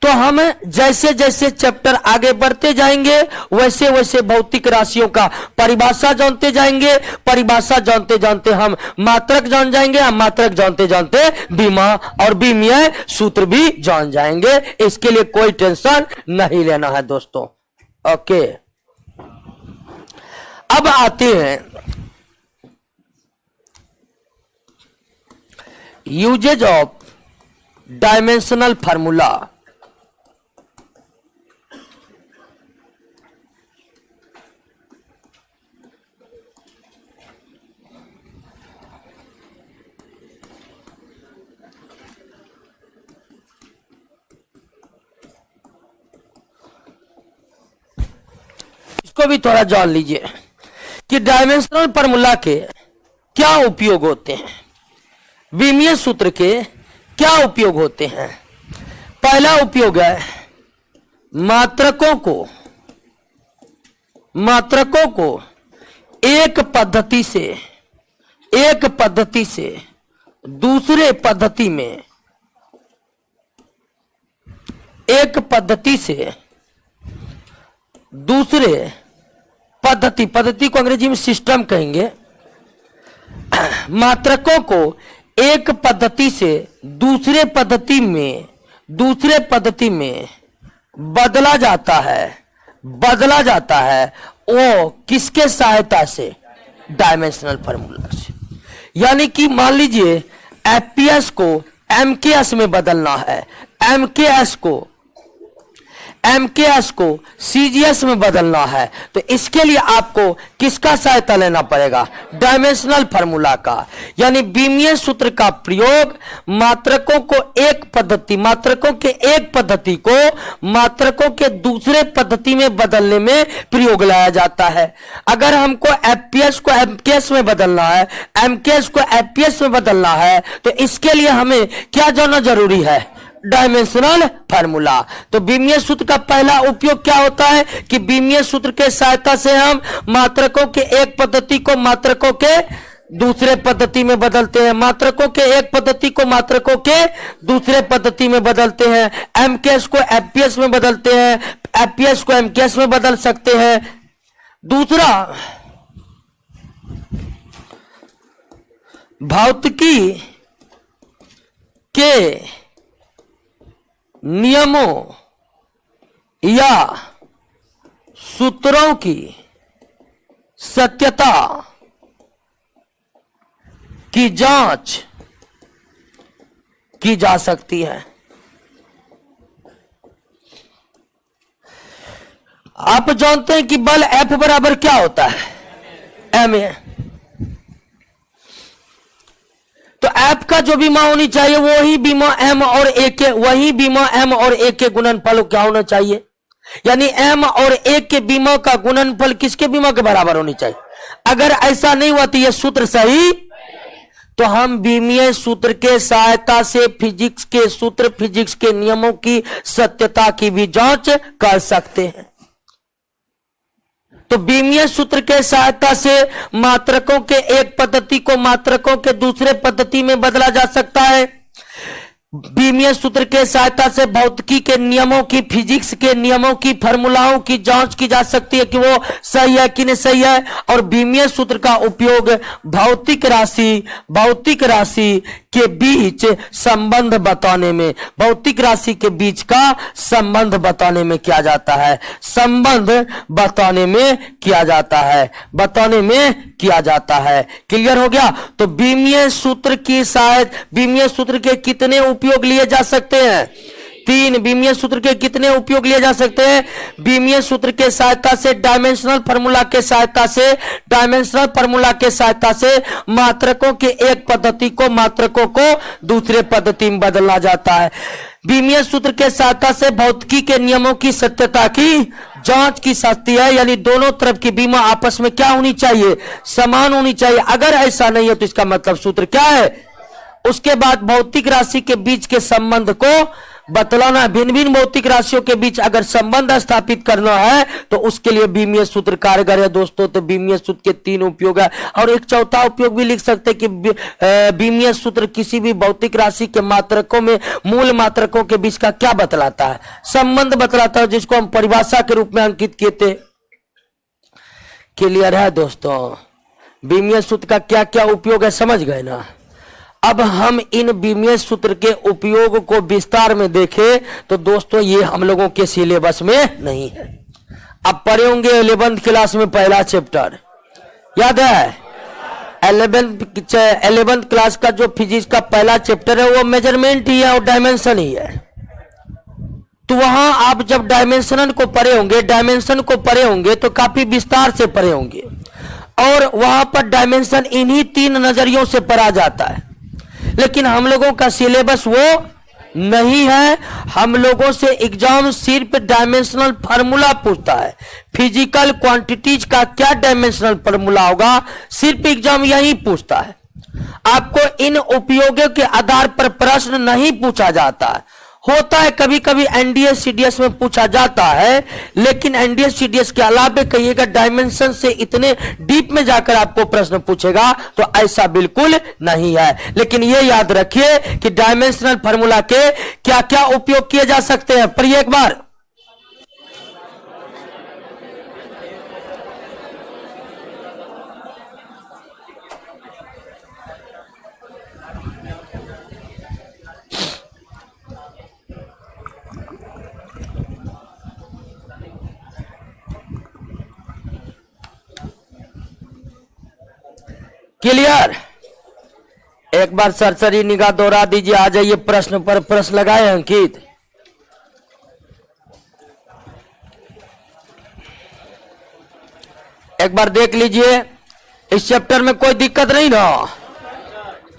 तो हम जैसे जैसे चैप्टर आगे बढ़ते जाएंगे वैसे वैसे भौतिक राशियों का परिभाषा जानते जाएंगे, परिभाषा जानते जानते हम मात्रक जान जाएंगे, हम मात्रक जानते जानते बीमा और बीमीय सूत्र भी जान जाएंगे। इसके लिए कोई टेंशन नहीं लेना है दोस्तों। ओके, अब आते हैं यूजेज ऑफ डायमेंशनल फार्मूला। इसको भी थोड़ा जान लीजिए कि डायमेंशनल फार्मूला के क्या उपयोग होते हैं, बीमीय सूत्र के क्या उपयोग होते हैं। पहला उपयोग है मात्रकों को एक पद्धति से दूसरे पद्धति में, एक पद्धति से दूसरे पद्धति, पद्धति को अंग्रेजी में सिस्टम कहेंगे, मात्रकों को एक पद्धति से दूसरे पद्धति में बदला जाता है वो किसके सहायता से? डायमेंशनल फार्मूला से। यानी कि मान लीजिए एफपीएस को एमकेएस में बदलना है, एमकेएस को सीजीएस में बदलना है, तो इसके लिए आपको किसका सहायता लेना पड़ेगा? डायमेंशनल फार्मूला का। यानी बीमीय सूत्र का प्रयोग मात्रकों के एक पद्धति को मात्रकों के दूसरे पद्धति में बदलने में प्रयोग लाया जाता है। अगर हमको एफपीएस को एमकेएस में बदलना है, एमकेएस को एफपीएस में बदलना है, तो इसके लिए हमें क्या जानना जरूरी है? Dimensional formula. तो बीमीय सूत्र का पहला उपयोग क्या होता है कि बीमीय सूत्र के सहायता से हम मात्रकों के एक पद्धति को मात्रकों के दूसरे पद्धति में बदलते हैं, मात्रकों के एक पद्धति को मात्रकों के दूसरे पद्धति में बदलते हैं, एमकेएस को एफपीएस में बदलते हैं, एफपीएस को एमकेएस में बदल सकते हैं। दूसरा, भौतिकी के नियमों या सूत्रों की सत्यता की जांच की जा सकती है। आप जानते हैं कि बल F बराबर क्या होता है? ma। तो F का जो बीमा होनी चाहिए वही बीमा M और A के, वही बीमा M और A के गुणनफल क्या होना चाहिए? यानी M और A के बीमा का गुणनफल किसके बीमा के बराबर होनी चाहिए? अगर ऐसा नहीं हुआ तो यह सूत्र सही। तो हम बीमीय सूत्र के सहायता से फिजिक्स के सूत्र, फिजिक्स के नियमों की सत्यता की भी जांच कर सकते हैं। तो बीमीय सूत्र के सहायता से मात्रकों के एक पद्धति को मात्रकों के दूसरे पद्धति में बदला जा सकता है। बीमीय सूत्र के सहायता से भौतिकी के नियमों की, फिजिक्स के नियमों की, फार्मूलाओं की जांच की जा सकती है कि वो सही है कि नहीं सही है। और बीमीय सूत्र का उपयोग भौतिक राशि के बीच संबंध बताने में, भौतिक राशि के बीच का संबंध बताने में किया जाता है, संबंध बताने में किया जाता है। क्लियर हो गया? तो बीमीय सूत्र की सहायता, बीमीय सूत्र के कितने उपयोग लिए जा सकते हैं? 3। बीमीय सूत्र के कितने उपयोग लिए जा सकते हैं? बीमीय सूत्र के सहायता से, डायमेंशनल फार्मूला के सहायता से, डायमेंशनल फार्मूला के सहायता से मात्रकों के एक पद्धति को मात्रकों को दूसरे पद्धति में बदलना जाता है। बीमीय सूत्र के सहायता से भौतिकी के नियमों की सत्यता की जांच की सकती है। यानी दोनों तरफ की बीमा आपस में क्या होनी चाहिए, समान होनी चाहिए। अगर ऐसा नहीं है तो इसका मतलब सूत्र क्या है। उसके बाद भौतिक राशि के बीच के संबंध को बतलाना। भिन्न भिन्न भौतिक राशियों के बीच अगर संबंध स्थापित करना है तो उसके लिए बीमीय सूत्र कारगर है दोस्तों। तो बीमीय सूत्र के 3 उपयोग है। और एक चौथा उपयोग भी लिख सकते हैं कि बीमीय सूत्र किसी भी भौतिक राशि के मात्रकों में मूल मात्रकों के बीच का क्या बतलाता है, संबंध बतलाता है, जिसको हम परिभाषा के रूप में अंकित किए थे। क्लियर है दोस्तों। बीमीय सूत्र का क्या क्या उपयोग है, समझ गए ना। अब हम इन बीमीय सूत्र के उपयोग को विस्तार में देखें तो दोस्तों ये हम लोगों के सिलेबस में नहीं है। अब पढ़े होंगे 11th क्लास में पहला चैप्टर, याद है 11th क्लास का जो फिजिक्स का पहला चैप्टर है वो मेजरमेंट ही है और डायमेंशन ही है। तो वहां आप जब डायमेंशन को पढ़े होंगे तो काफी विस्तार से पढ़े होंगे और वहां पर डायमेंशन इन्हीं 3 नजरियों से पढ़ा जाता है। लेकिन हम लोगों का सिलेबस वो नहीं है। हम लोगों से एग्जाम सिर्फ डायमेंशनल फार्मूला पूछता है। फिजिकल क्वांटिटीज का क्या डायमेंशनल फार्मूला होगा, सिर्फ एग्जाम यही पूछता है। आपको इन उपयोगों के आधार पर प्रश्न नहीं पूछा जाता है। होता है कभी कभी एनडीए सीडीएस में पूछा जाता है, लेकिन एनडीए सीडीएस के अलावा कहिएगा डायमेंशन से इतने डीप में जाकर आपको प्रश्न पूछेगा, तो ऐसा बिल्कुल नहीं है। लेकिन ये याद रखिए कि डायमेंशनल फार्मूला के क्या क्या उपयोग किए जा सकते हैं। पढ़िए एक बार। क्लियर। एक बार सरसरी निगाह दोहरा दीजिए। आ जाइए प्रश्न पर प्रश्न लगाए अंकित। एक बार देख लीजिए, इस चैप्टर में कोई दिक्कत नहीं ना।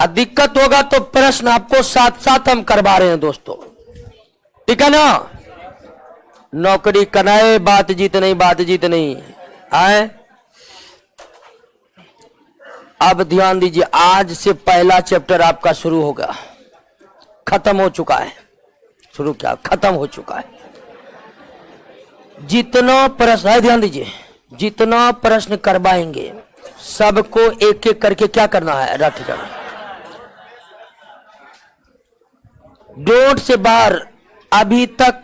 दिक्कत होगा तो प्रश्न आपको साथ साथ हम करवा रहे हैं दोस्तों, ठीक है ना। नौकरी कनाए बात जीत नहीं आए। अब ध्यान दीजिए, आज से पहला चैप्टर आपका शुरू होगा। खत्म हो चुका है, शुरू क्या खत्म हो चुका है। जितना प्रश्न है, ध्यान दीजिए, जितना प्रश्न करवाएंगे सबको एक एक करके क्या करना है, रट जाना। डोट से बाहर अभी तक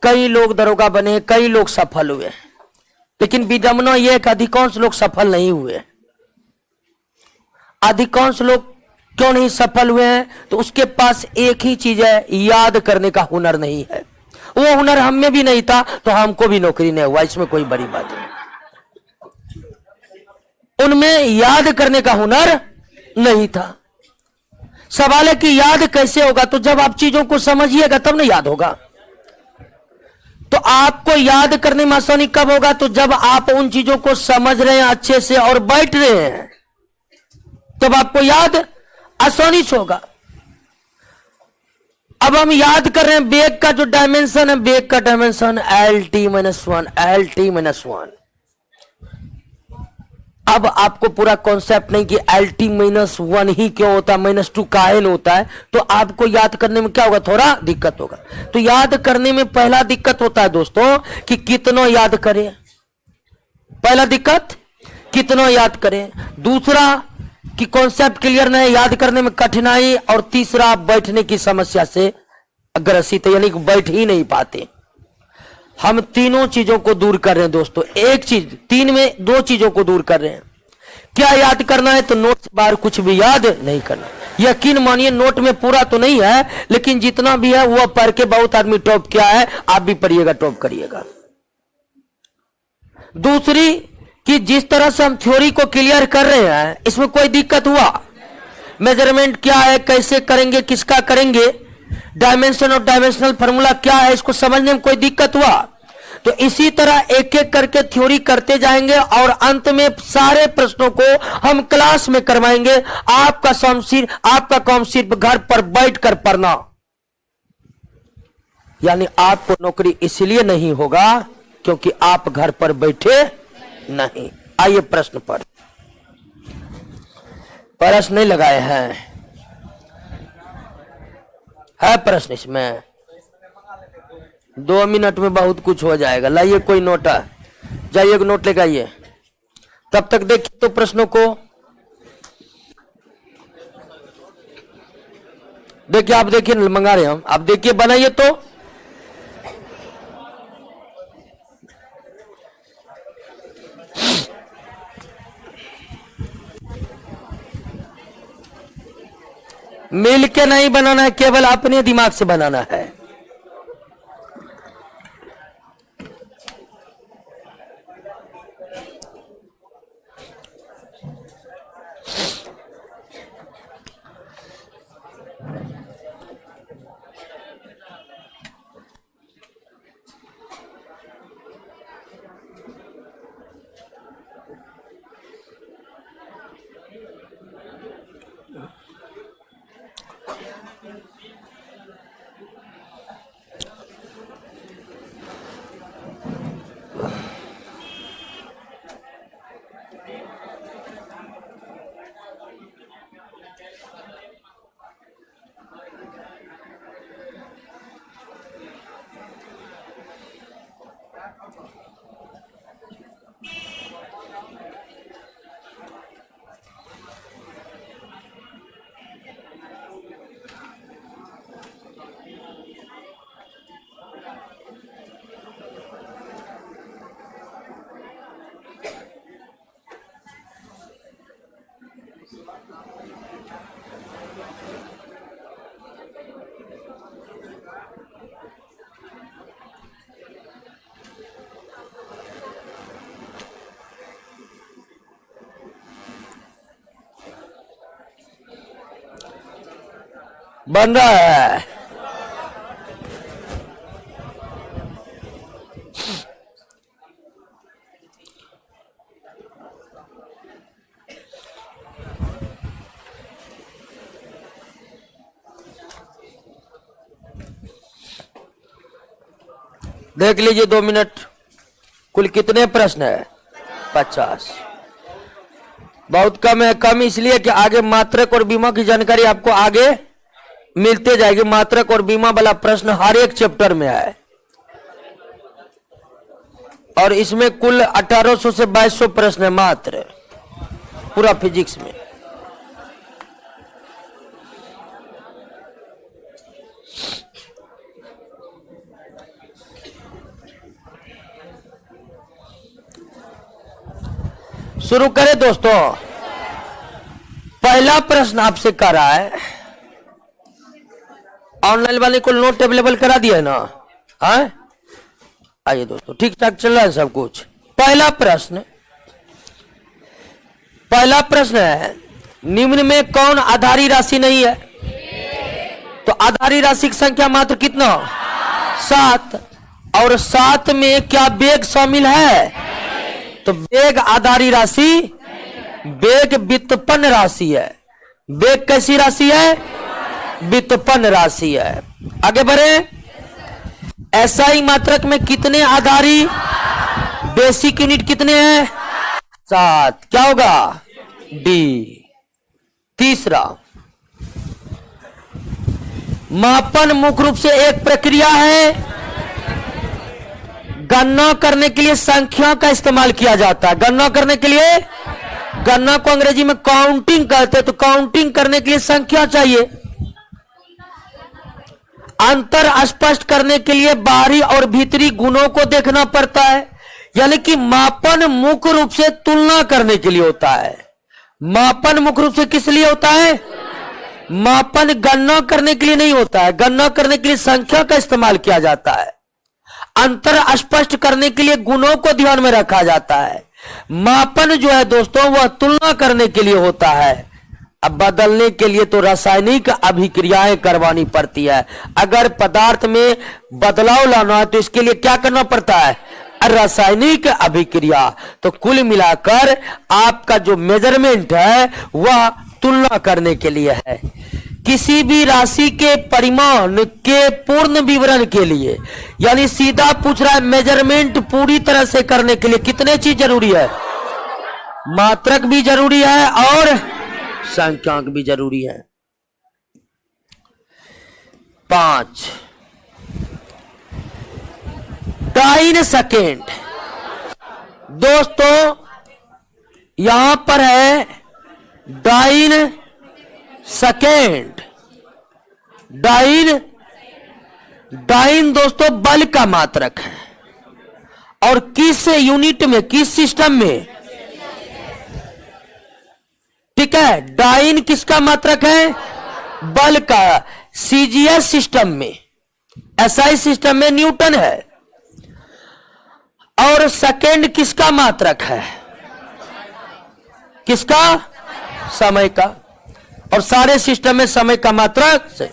कई लोग दरोगा बने, कई लोग सफल हुए, लेकिन विडंबना यह कि अधिकांश लोग सफल नहीं हुए। अधिकांश लोग क्यों नहीं सफल हुए हैं? तो उसके पास एक ही चीज है, याद करने का हुनर नहीं है। वो हुनर हम में भी नहीं था तो हमको भी नौकरी नहीं हुआ, इसमें कोई बड़ी बात नहीं। उनमें याद करने का हुनर नहीं था। सवाल है कि याद कैसे होगा? तो जब आप चीजों को समझिएगा तब ना याद होगा। तो आपको याद करने में आसानी कब होगा? तो जब आप उन चीजों को समझ रहे हैं अच्छे से और बैठ रहे हैं, तब आपको याद आसानी से होगा। अब हम याद कर रहे हैं वेग का जो डायमेंशन है, वेग का डायमेंशन LT-1 अब आपको पूरा कॉन्सेप्ट नहीं कि LT-1 ही क्यों होता है, -2 काहे होता है, तो आपको याद करने में क्या होगा, थोड़ा दिक्कत होगा। तो याद करने में पहला दिक्कत होता है दोस्तों कि कितना याद करें। पहला दिक्कत कितना याद करें, दूसरा कि कॉन्सेप्ट क्लियर नहीं, याद करने में कठिनाई, और तीसरा बैठने की समस्या से ग्रसित, यानी कि बैठ ही नहीं पाते। हम तीनों चीजों को दूर कर रहे हैं दोस्तों। एक चीज, 3 में 2 चीजों को दूर कर रहे हैं। क्या याद करना है? तो नोट से बाहर कुछ भी याद नहीं करना। यकीन मानिए नोट में पूरा तो नहीं है, लेकिन जितना भी है वह पढ़ के बहुत आदमी टॉप किया है, आप भी पढ़िएगा, टॉप करिएगा। दूसरी कि जिस तरह से हम थ्योरी को क्लियर कर रहे हैं, इसमें कोई दिक्कत हुआ? मेजरमेंट क्या है, कैसे करेंगे, किसका करेंगे, डायमेंशन और डायमेंशनल फार्मूला क्या है, इसको समझने में कोई दिक्कत हुआ? तो इसी तरह एक एक करके थ्योरी करते जाएंगे और अंत में सारे प्रश्नों को हम क्लास में करवाएंगे। आपका काम सिर्फ घर पर बैठकर पढ़ना। यानी आपको नौकरी इसलिए नहीं होगा क्योंकि आप घर पर बैठे नहीं। आइए प्रश्न पर, प्रश्न नहीं लगाए हैं, है प्रश्न इसमें? 2 मिनट में बहुत कुछ हो जाएगा। लाइए कोई नोट, जाइए एक नोट लेकर आइए। तब तक देखिए तो प्रश्नों को, देखिए आप देखिए, मंगा रहे हम, आप देखिए बनाइए तो। मिल के नहीं बनाना है, केवल अपने दिमाग से बनाना है। बन रहा है। देख लीजिए 2 मिनट। कुल कितने प्रश्न है? 50। बहुत कम है। कम इसलिए कि आगे मात्रक और बीमा की जानकारी आपको आगे मिलते जाएगी। मात्रक और बीमा वाला प्रश्न हर एक चैप्टर में है और इसमें कुल 1800 से 2200 प्रश्न है मात्र पूरा फिजिक्स में। शुरू करें दोस्तों। पहला प्रश्न आपसे कर रहा है, ऑनलाइन वाले को नोट अवेलेबल करा दिया है ना? हाँ, आइए दोस्तों, ठीक ठाक चल रहा है सब कुछ। पहला प्रश्न है, निम्न में कौन आधारी राशि नहीं है? तो आधारी राशि की संख्या मात्र कितना? 7। और 7 में क्या वेग शामिल है? तो वेग आधारी राशि, वेग व्युत्पन्न राशि है। वेग कैसी राशि है? व्युत्पन्न राशि है। आगे बढ़े। एसआई मात्रक में कितने आधारी? बेसिक यूनिट कितने हैं? 7। क्या होगा? डी। तीसरा, मापन मुख्य रूप से एक प्रक्रिया है। गणना करने के लिए संख्या का इस्तेमाल किया जाता है। गणना करने के लिए, गणना को अंग्रेजी में काउंटिंग कहते हैं, तो काउंटिंग करने के लिए संख्या चाहिए। अंतर स्पष्ट करने के लिए बाहरी और भीतरी गुणों को देखना पड़ता है। यानी कि मापन मुख्य रूप से तुलना करने के लिए होता है। मापन मुख्य रूप से किस लिए होता है? मापन गणना करने के लिए नहीं होता है। गणना करने के लिए संख्या का इस्तेमाल किया जाता है। अंतर स्पष्ट करने के लिए गुणों को ध्यान में रखा जाता है। मापन जो है दोस्तों वह तुलना करने के लिए होता है। अब बदलने के लिए तो रासायनिक अभिक्रियाएं करवानी पड़ती है। अगर पदार्थ में बदलाव लाना है तो इसके लिए क्या करना पड़ता है? रासायनिक अभिक्रिया। तो कुल मिलाकर आपका जो मेजरमेंट है वह तुलना करने के लिए है। किसी भी राशि के परिमाण के पूर्ण विवरण के लिए, यानी सीधा पूछ रहा है मेजरमेंट पूरी तरह से करने के लिए कितने चीज जरूरी है? मात्रक भी जरूरी है और संख्यांक भी जरूरी है। 5 डाइन सेकेंड। दोस्तों यहां पर है डाइन सेकेंड। डाइन दोस्तों बल का मात्रक है। और किस यूनिट में, किस सिस्टम में? ठीक है, डाइन किसका मात्रक है? बल का। सीजीएस सिस्टम में, एसआई सिस्टम में न्यूटन है। और सेकेंड किसका मात्रक है? किसका? समय का। और सारे सिस्टम में समय का मात्रक से।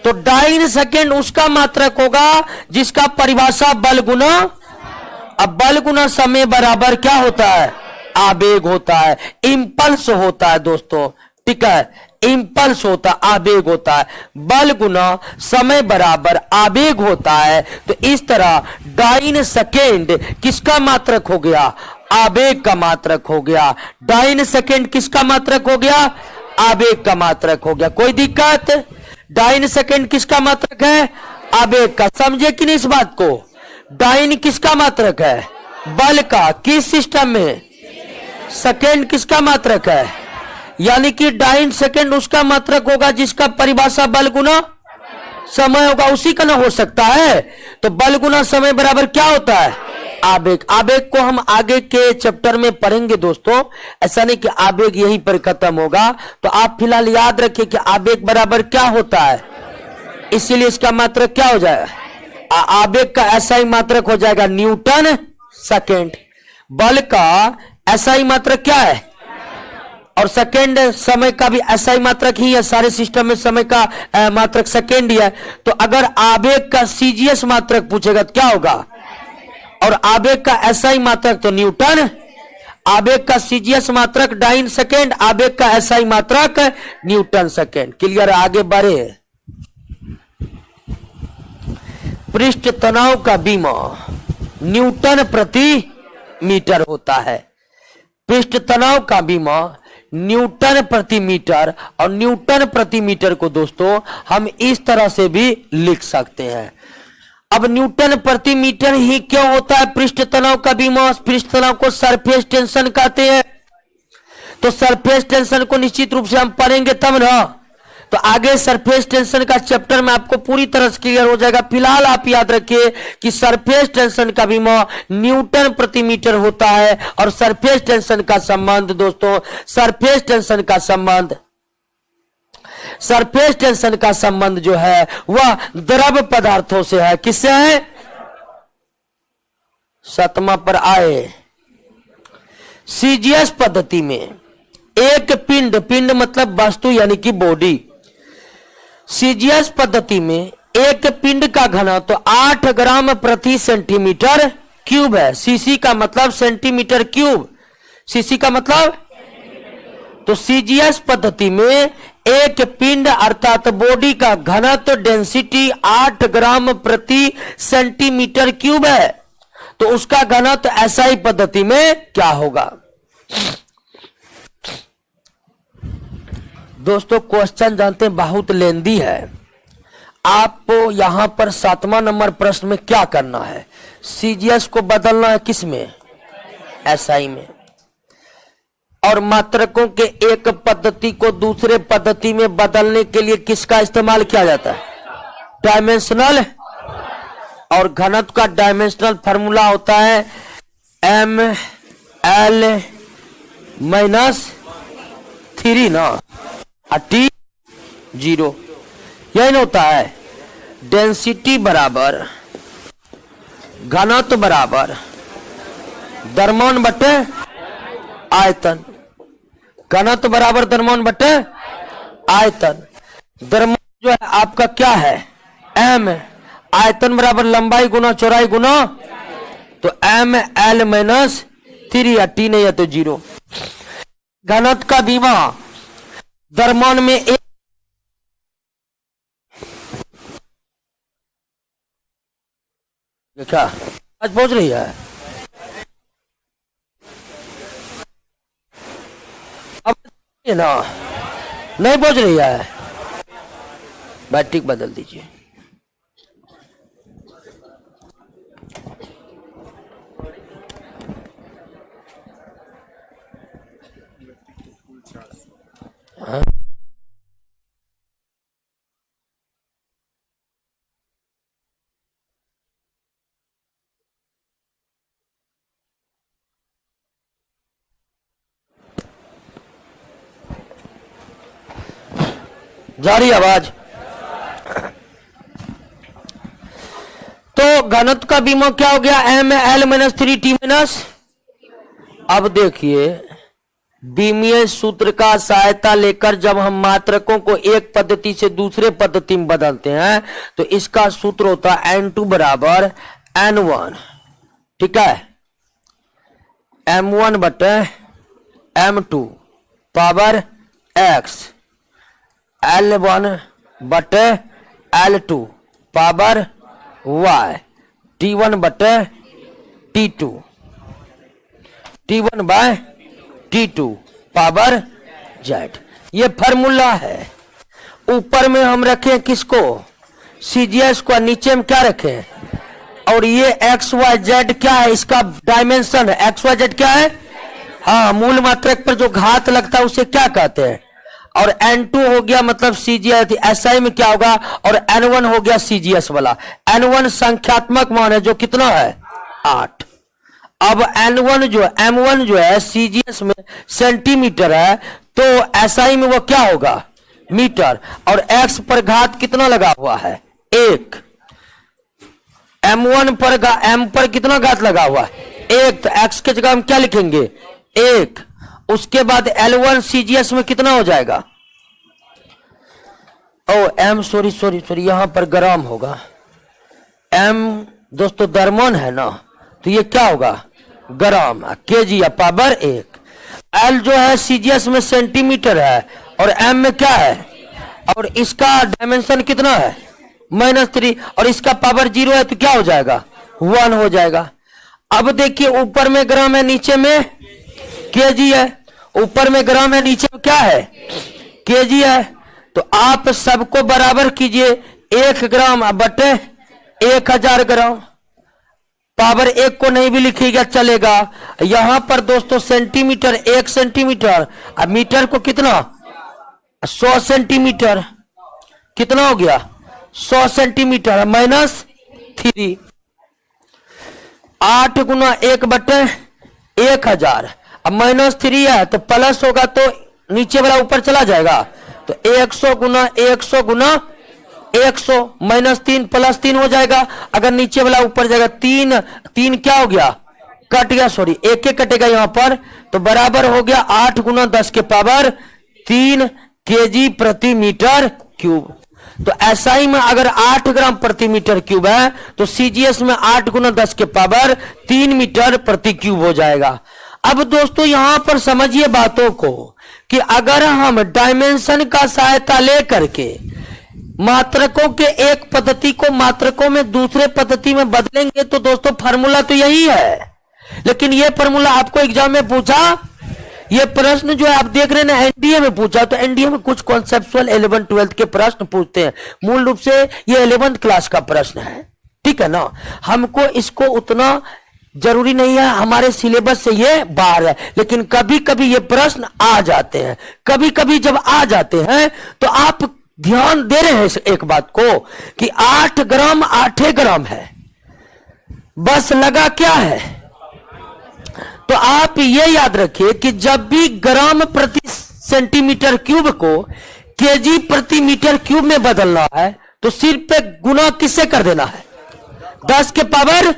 तो डाइन सेकेंड उसका मात्रक होगा जिसका परिभाषा बल गुना, अब बल गुना समय बराबर क्या होता है? आवेग होता है, इंपल्स होता है दोस्तों। ठीक है, इंपल्स होता, आवेग होता है। बल गुना समय बराबर आवेग होता है। तो इस तरह डाइन सेकेंड किसका मात्रक हो गया? आवेग का मात्रक हो गया। डाइन सेकेंड किसका मात्रक हो गया? आवेग का मात्रक हो गया। कोई दिक्कत? डाइन सेकेंड किसका मात्रक है? आवेग का। समझे कि नहीं इस बात को? डाइन किसका मात्रक है? बल का। किस सिस्टम में? सेकेंड किसका मात्रक है? यानी कि डाइन सेकेंड उसका मात्रक होगा जिसका परिभाषा बल गुना समय होगा, उसी का ना हो सकता है। तो बल गुना समय बराबर क्या होता है? आवेग। आवेग को हम आगे के चैप्टर में पढ़ेंगे दोस्तों। ऐसा नहीं कि आवेग यहीं पर खत्म होगा। तो आप फिलहाल याद रखिए कि आवेग बराबर क्या होता है। इसीलिए इसका मात्रक क्या हो जाएगा? आवेग का ऐसा ही मात्रक हो जाएगा न्यूटन सेकेंड। बल का ऐसा ही मात्रक क्या है? और सेकेंड समय का भी ऐसा ही मात्रक ही है। सारे सिस्टम में समय का मात्रक सेकेंड ही है। तो अगर आवेग का सीजीएस मात्रक पूछेगा तो क्या होगा? और आवेग का ऐसा ही मात्रक तो न्यूटन। आवेग का सीजीएस मात्रक डाइन सेकेंड, आवेग का ऐसा ही मात्रक न्यूटन सेकेंड। क्लियर? आगे बढ़े। पृष्ठ तनाव का बीमा न्यूटन प्रति मीटर होता है। पृष्ठ तनाव का बीमा न्यूटन प्रति मीटर। और न्यूटन प्रति मीटर को दोस्तों हम इस तरह से भी लिख सकते हैं। अब न्यूटन प्रति मीटर ही क्यों होता है पृष्ठ तनाव का बीमा? पृष्ठ तनाव को सरफेस टेंशन कहते हैं। तो सरफेस टेंशन को निश्चित रूप से हम पढ़ेंगे तब ना। तो आगे सरफेस टेंशन का चैप्टर में आपको पूरी तरह से क्लियर हो जाएगा। फिलहाल आप याद रखिए कि सरफेस टेंशन का बीमा न्यूटन प्रति मीटर होता है। और सरफेस टेंशन का संबंध दोस्तों, सरफेस टेंशन का संबंध जो है वह द्रव पदार्थों से है। किससे है? 7वां पर आए। सीजीएस पद्धति में एक पिंड मतलब वस्तु यानी कि बॉडी। सीजीएस पद्धति में एक पिंड का घनत्व 8 ग्राम प्रति सेंटीमीटर क्यूब है। सीसी का मतलब सेंटीमीटर क्यूब। सीसी का मतलब, तो सीजीएस पद्धति में एक पिंड अर्थात बॉडी का घनत्व डेंसिटी 8 ग्राम प्रति सेंटीमीटर क्यूब है। तो उसका घनत्व एसआई पद्धति में क्या होगा? दोस्तों क्वेश्चन जानते हैं बहुत लेंदी है। आपको यहां पर 7वां नंबर प्रश्न में क्या करना है? सीजीएस को बदलना है किस में? एसआई में। और मात्रकों के एक पद्धति को दूसरे पद्धति में बदलने के लिए किसका इस्तेमाल किया जाता है? डायमेंशनल। और घनत्व का डायमेंशनल फॉर्मूला होता है ml - 3 ना, T 0। यही ना होता है। डेंसिटी बराबर घनत्व बराबर द्रव्यमान बटे आयतन। घनत्व बराबर द्रव्यमान बटे आयतन। द्रव्यमान जो है आपका क्या है? m। आयतन बराबर लंबाई गुना चौड़ाई गुना, तो ml - 3 या T नहीं है तो 0। घनत्व का बीमा द्रव्यमान में क्या आज पहुंच रही है? अब ना नहीं पहुंच रही है, बैटरी बदल दीजिए। हाँ? जा रही आवाज? तो घनत्व का बीमो क्या हो गया? M L minus 3 T minus. अब देखिए बीमीय सूत्र का सहायता लेकर जब हम मात्रकों को एक पद्धति से दूसरे पद्धति में बदलते हैं तो इसका सूत्र होता है N2 बराबर N1, ठीक है, M1 बटे M2 पावर X, L1 बटे L2 पावर Y, T1 बटे T2, T1 by T2 power Z। ये फॉर्मूला है। ऊपर में हम रखें किसको? CGS को, नीचे में क्या रखें? और ये XYZ क्या है? इसका डायमेंशन है। XYZ क्या है? हाँ, मूल मात्रक पर जो घात लगता है उसे क्या कहते हैं? और N2 हो गया मतलब CGS, SI में क्या होगा? और N1 हो गया CGS वाला। N1 संख्यात्मक मान है जो कितना है? 8। अब N1 जो M1 जो है CGS में सेंटीमीटर है तो SI में वो क्या होगा? मीटर। और X पर घात कितना लगा हुआ है? 1। M1 पर M पर कितना घात लगा हुआ है? 1। तो X के जगह हम क्या लिखेंगे? 1। उसके बाद L1 CGS में कितना हो जाएगा? ओ M सॉरी यहां पर ग्राम होगा। M दोस्तों दरमन है ना, तो ये क्या होगा? ग्राम। केजी या पावर 1। L जो है CGS में सेंटीमीटर है और M में क्या है? और इसका डायमेंशन कितना है? -3। और इसका पावर 0 है तो क्या हो जाएगा? 1 हो जाएगा। अब देखिए ऊपर में ग्राम है, नीचे में केजी है। ऊपर में ग्राम है, नीचे में क्या है? केजी है। तो आप सबको बराबर कीजिए। 1 ग्राम बटे 1000 ग्राम। पावर 1 को नहीं भी लिखिएगा चलेगा। यहां पर दोस्तों सेंटीमीटर 1 सेंटीमीटर, अब मीटर को कितना? 100 सेंटीमीटर। कितना हो गया? 100 सेंटीमीटर -3। 8 गुना 1 बटे 1000। अब -3 है तो प्लस होगा तो नीचे वाला ऊपर चला जाएगा। तो 100 गुना 100 गुना 100 -3 +3 हो जाएगा। अगर नीचे वाला ऊपर जाएगा 3 क्या हो गया? कट गया, सॉरी 1 कटेगा यहां पर, तो बराबर हो गया 8 गुना 10 के पावर 3 केजी प्रति मीटर क्यूब। तो SI में अगर 8 ग्राम प्रति मीटर क्यूब है तो CGS में 8 गुना 10 के पावर 3 मीटर प्रति क्यूब हो जाएगा। अब दोस्तों यहां पर समझिए बातों को कि अगर हम डायमेंशन का सहायता लेकर के मात्रकों के एक पद्धति को मात्रकों में दूसरे पद्धति में बदलेंगे तो दोस्तों फार्मूला तो यही है। लेकिन यह फार्मूला आपको एग्जाम में पूछा, यह प्रश्न जो है आप देख रहे हैं ना एनडीए में पूछा, तो एनडीए में कुछ कॉन्सेप्चुअल 11th 12th के प्रश्न पूछते हैं। मूल रूप से यह 11th क्लास का प्रश्न है, ठीक है ना। हमको इसको उतना जरूरी नहीं है, हमारे सिलेबस से ये बाहर है, लेकिन कभी कभी ये प्रश्न आ जाते हैं। कभी कभी जब आ जाते हैं तो आप ध्यान दे रहे हैं एक बात को कि 8 ग्राम 8 ग्राम है, बस लगा क्या है। तो आप ये याद रखिए कि जब भी ग्राम प्रति सेंटीमीटर क्यूब को केजी प्रति मीटर क्यूब में बदलना है तो सिर्फ पे गुना किससे कर देना है? 10 के पावर।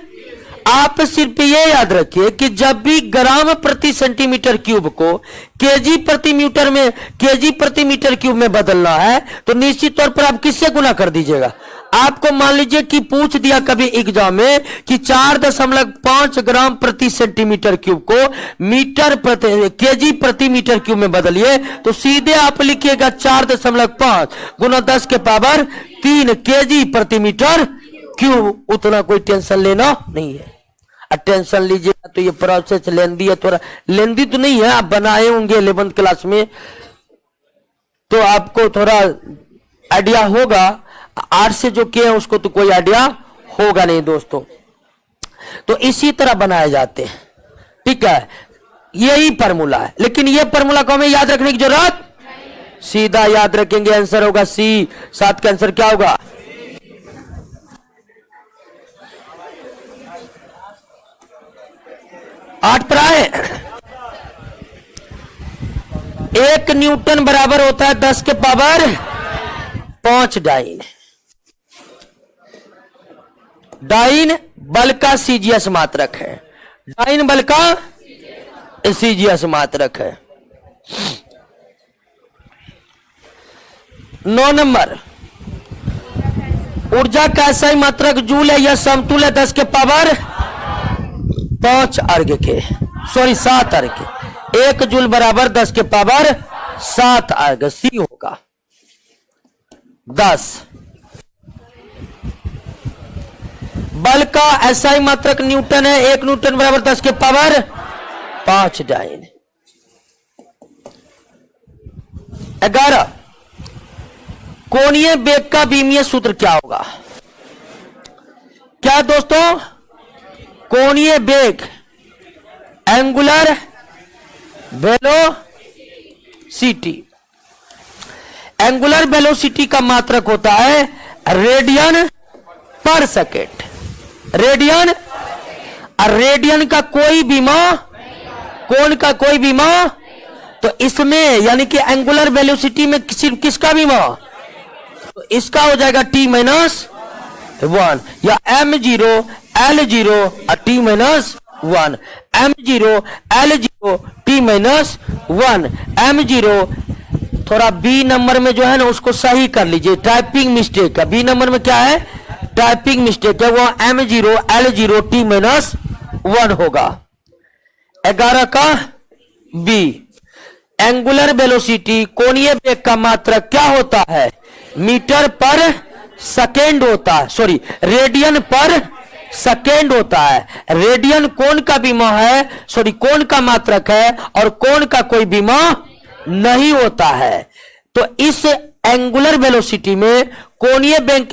आप सिर्फ ये याद रखिए कि जब भी ग्राम प्रति सेंटीमीटर क्यूब को केजी प्रति मीटर क्यूब में बदलना है तो निश्चित तौर पर आप किससे गुना कर दीजिएगा। आपको मान लीजिए कि पूछ दिया कभी एग्जाम में कि 4.5 ग्राम प्रति सेंटीमीटर क्यूब को केजी प्रति मीटर क्यूब में बदलिए, तो सीधे आप लिखिएगा 4.5 गुना 10 के पावर 3 केजी प्रति मीटर क्यों? उतना कोई टेंशन लेना नहीं है। टेंशन लीजिएगा तो ये प्रोसेस लेंदी है, थोड़ा लेंदी तो नहीं है, आप बनाए होंगे 11th क्लास में तो आपको थोड़ा आइडिया होगा। आर्ट से जो किए हैं उसको तो कोई आइडिया होगा नहीं दोस्तों। तो इसी तरह बनाए जाते हैं, ठीक है, यही फार्मूला है। लेकिन ये फार्मूला को हमें याद रखने की जरूरत, सीधा याद रखेंगे, आंसर होगा सी। 7 का आंसर क्या होगा? आठ पर आए। 1 न्यूटन बराबर होता है 10 के पावर 5 डाइन। डाइन बल का सीजीएस मात्रक है। डाइन बल का सीजीएस मात्रक है। 9 नंबर, ऊर्जा का ऐसा ही मात्रक जूल है, यह समतुल्य है 10 के पावर 5 अर्घ के, सॉरी 7 अर्घ के। 1 जूल बराबर 10 के पावर 7 अर्घ, सी होगा। 10, बल का एसआई मात्रक न्यूटन है, 1 न्यूटन बराबर 10 के पावर 5 डाइन। 11, कोणीय वेग का बीमीय सूत्र क्या होगा? क्या दोस्तों? कोणीय वेग, एंगुलर वेलोसिटी। एंगुलर वेलोसिटी का मात्रक होता है रेडियन पर सेकेंड। रेडियन, और रेडियन का कोई बीमा, कोण का कोई बीमा, तो इसमें यानी कि एंगुलर वेलोसिटी में सिर्फ किसका बीमा? तो इसका हो जाएगा t माइनस 1, या m0 L0 और t minus 1। m0 L0 t minus 1। m0 थोड़ा बी नंबर में जो है ना उसको सही कर लीजिए, टाइपिंग मिस्टेक है। बी नंबर में क्या है? टाइपिंग मिस्टेक है, वो m0 L0 t माइनस 1 होगा। 11 का बी, एंगुलर वेलोसिटी कोणीय वेग का मात्रक क्या होता है? मीटर पर सेकेंड होता है, सॉरी रेडियन पर सेकेंड होता है। रेडियन कोण का बीमा है, सॉरी कोण का मात्रक है, और कोण का कोई बीमा नहीं होता है। तो इस एंगुलर वेलोसिटी में कोणीय वेग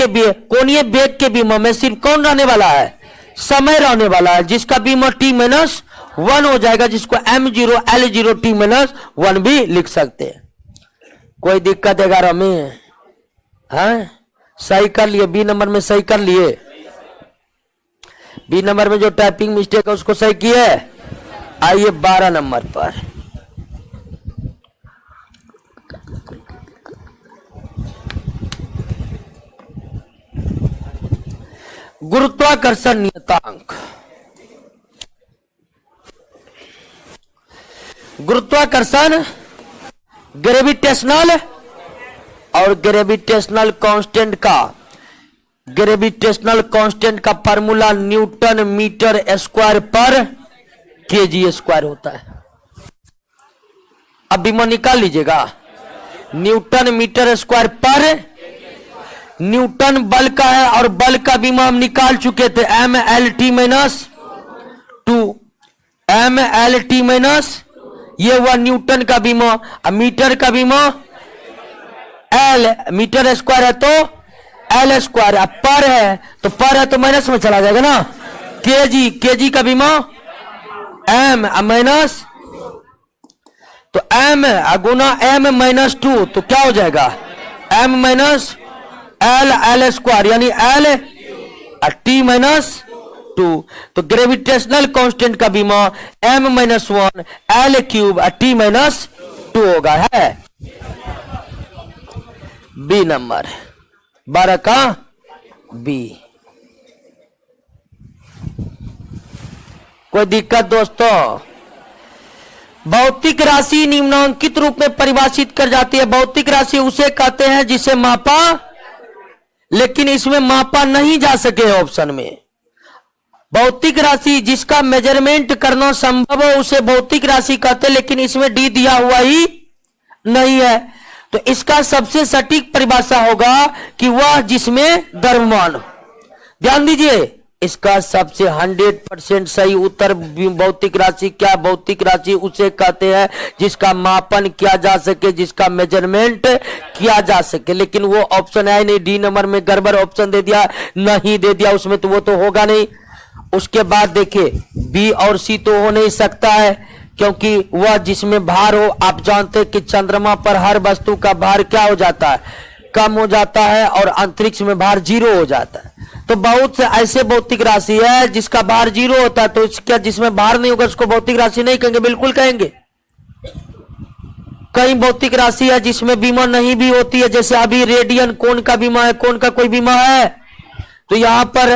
के बीमा में सिर्फ कौन रहने वाला है? समय रहने वाला है, जिसका बीमा t माइनस 1 हो जाएगा, जिसको m0 L0 t माइनस 1 भी लिख सकते हैं। कोई दिक्कत है 11 में? हाँ, सही कर लिए, बी नंबर में सही कर लिए। बी नंबर में जो टाइपिंग मिस्टेक है उसको सही किए। आइए 12 नंबर पर, गुरुत्वाकर्षण नियतांक। गुरुत्वाकर्षण ग्रेविटेशनल और ग्रेविटेशनल कांस्टेंट का फार्मूला न्यूटन मीटर स्क्वायर पर केजी स्क्वायर होता है। अब बीमा निकाल लीजिएगा, न्यूटन मीटर स्क्वायर पर, न्यूटन बल का है और बल का बीमा हम निकाल चुके थे, mLT माइनस 2, mLT माइनस, ये हुआ न्यूटन का बीमा। अब मीटर का बीमा L, मीटर स्क्वायर है तो L स्क्वायर, अब पर है तो माइनस में चला जाएगा ना। केजी का बीमा M माइनस, तो M गुना M माइनस 2, तो क्या हो जाएगा? M माइनस L स्क्वायर, यानी L T माइनस 2। तो ग्रेविटेशनल कांस्टेंट का बीमा M minus 1 L cube T minus 2 होगा। है बी नंबर 12 का बी। कोई दिक्कत दोस्तों? भौतिक राशि निम्नांकित रूप में परिभाषित कर जाती है। भौतिक राशि उसे कहते हैं जिसे मापा, लेकिन इसमें मापा नहीं जा सके ऑप्शन में। भौतिक राशि जिसका मेजरमेंट करना संभव हो उसे भौतिक राशि कहते हैं, लेकिन इसमें डी दिया हुआ ही नहीं है। तो इसका सबसे सटीक परिभाषा होगा कि वह जिसमें द्रव्यमान हो। ध्यान दीजिए, इसका सबसे 100% सही उत्तर भौतिक राशि क्या? भौतिक राशि उसे कहते हैं जिसका मापन किया जा सके, जिसका मेजरमेंट किया जा सके। लेकिन वो ऑप्शन है नहीं, डी नंबर में गड़बड़ ऑप्शन दे दिया, नहीं दे दिया उसमें, तो वो तो होगा नहीं। उसके बाद देखिए बी और सी तो हो नहीं सकता है, क्योंकि वह जिसमें भार हो, आप जानते हैं कि चंद्रमा पर हर वस्तु का भार क्या हो जाता है? कम हो जाता है, और अंतरिक्ष में भार 0 हो जाता है। तो बहुत से ऐसे भौतिक राशि है जिसका भार 0 होता है, तो इसका जिसमें भार नहीं होगा उसको भौतिक राशि नहीं कहेंगे, बिल्कुल कहेंगे। कई भौतिक राशि है जिसमें बीमा नहीं भी होती है, जैसे अभी रेडियन कोण का बीमा है, कोण का कोई बीमा है? तो यहां पर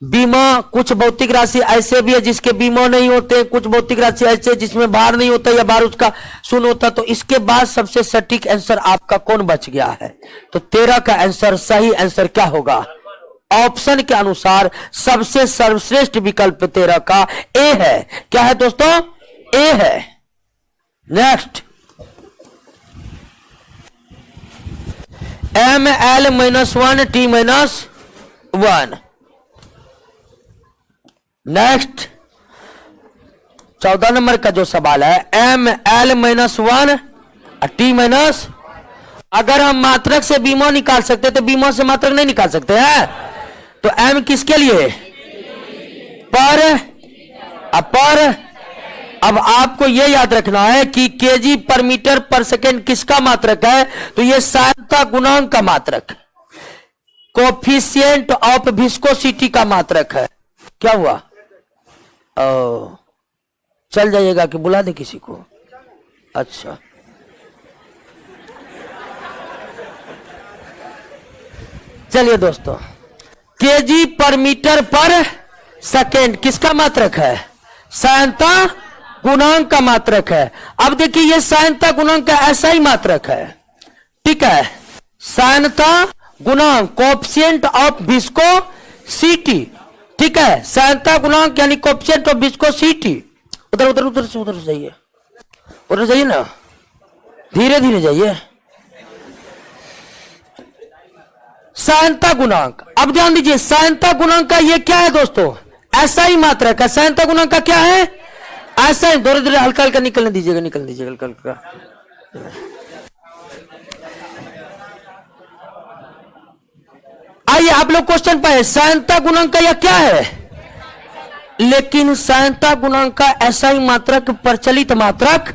बीमा, कुछ भौतिक राशि ऐसे भी है जिसके बीमा नहीं होते, कुछ भौतिक राशि ऐसे जिसमें भार नहीं होता या भार उसका शून्य होता। तो इसके बाद सबसे सटीक आंसर आपका कौन बच गया है? तो 13 का आंसर, सही आंसर क्या होगा? ऑप्शन के अनुसार सबसे सर्वश्रेष्ठ विकल्प 13 का ए है। क्या है दोस्तों? ए है। Next, ML-1 T-1। Next 14 number का जो सवाल है, ML-1 T-, अगर हम मात्रक से बीमा निकाल सकते तो बीमा से मात्रक नहीं निकाल सकते हैं। तो M किसके लिए? पर। अब आपको यह याद रखना है कि केजी पर मीटर पर सेकेंड किसका मात्रक है? तो यह सान्द्रता गुणांक का मात्रक, कोफिशिएंट ऑफ विस्कोसिटी का मात्रक है। क्या हुआ? चल जाइएगा कि बुला दे किसी को? अच्छा, चलिए दोस्तों, केजी पर मीटर पर सेकेंड किसका मात्रक है? सान्द्रता गुणांक का मात्रक है। अब देखिए ये सान्द्रता गुणांक का ऐसा ही मात्रक है, ठीक है? सान्द्रता गुणांक, कोएफिशिएंट ऑफ विस्कोसिटी, ठीक है? सान्द्रता गुणांक यानी कोएफिशिएंट ऑफ विस्कोसिटी। उधर से उधर जाइए, उधर जाइए ना, धीरे धीरे जाइए। सान्द्रता गुणांक, अब ध्यान दीजिए, सान्द्रता गुणांक का ये क्या है दोस्तों? ऐसा ही मात्रक है। सान्द्रता गुणांक का क्या है? ऐसा ही। धीरे धीरे हल्का हल्का निकलने दीजिएगा, निकलने दीजिएगा हल्का हल्का। आइए आप लोग क्वेश्चन पाए, सान्द्रता गुणांक का यह क्या है? लेकिन सान्द्रता गुणांक का ऐसा ही मात्रक प्रचलित मात्रक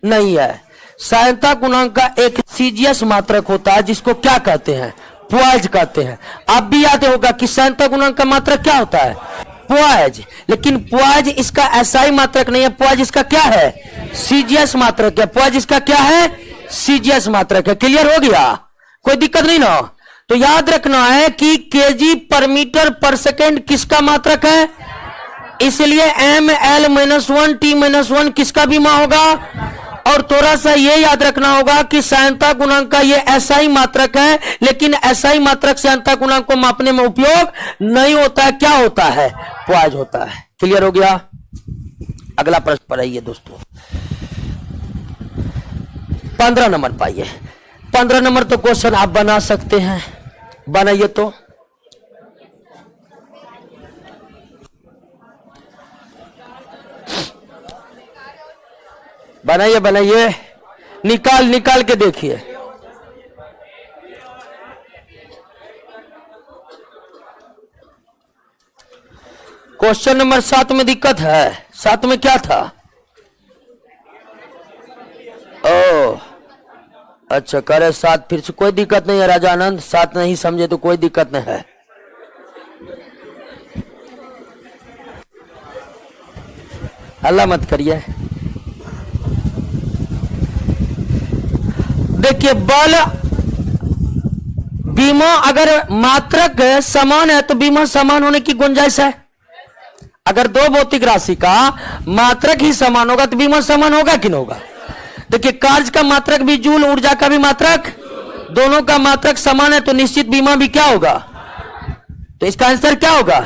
नहीं है। सान्द्रता गुणांक का एक सीजीएस मात्रक होता है जिसको क्या कहते हैं? पॉइज कहते हैं। आप भी याद होगा कि सान्द्रता गुणांक का मात्रक क्या होता है? पॉइज। लेकिन पॉइज इसका ऐसा ही मात्रक नहीं है, पॉइज इसका क्या है? सीजीएस मात्रक है। पॉइज इसका क्या है? सीजीएस मात्रक है। क्लियर हो गया? कोई दिक्कत नहीं ना? तो याद रखना है कि केजी पर मीटर पर सेकेंड किसका मात्रक है, इसलिए ML-1 T-1 किसका बीमा होगा। और थोड़ा सा ये याद रखना होगा कि सान्द्रता गुणांक का ये ऐसा ही मात्रक है, लेकिन ऐसा ही मात्रक सान्द्रता गुणांक को मापने में उपयोग नहीं होता है। क्या होता है? पॉइज होता है। क्लियर हो गया? अगला प्रश्न पढ़ाइए दोस्तों, 15 नंबर पाइए। 15 नंबर तो क्वेश्चन आप बना सकते हैं, बनाइए तो। बनाइए बनाइए, निकाल के देखिए। क्वेश्चन नंबर 7 में दिक्कत है। 7 में क्या था? ओ अच्छा, करे 7 फिर से। कोई दिक्कत नहीं है राजा आनंद, 7 नहीं समझे तो कोई दिक्कत नहीं है। हल्ला मत करिए। देखिए, बल बीमा अगर मात्रक समान है तो बीमा समान होने की गुंजाइश है। अगर दो भौतिक राशि का मात्रक ही समान होगा तो बीमा समान होगा कि नहीं होगा? देखिए, कार्य का मात्रक भी जूल, ऊर्जा का भी मात्रक, दोनों का मात्रक समान है तो निश्चित बीमा भी क्या होगा? तो इसका आंसर क्या होगा?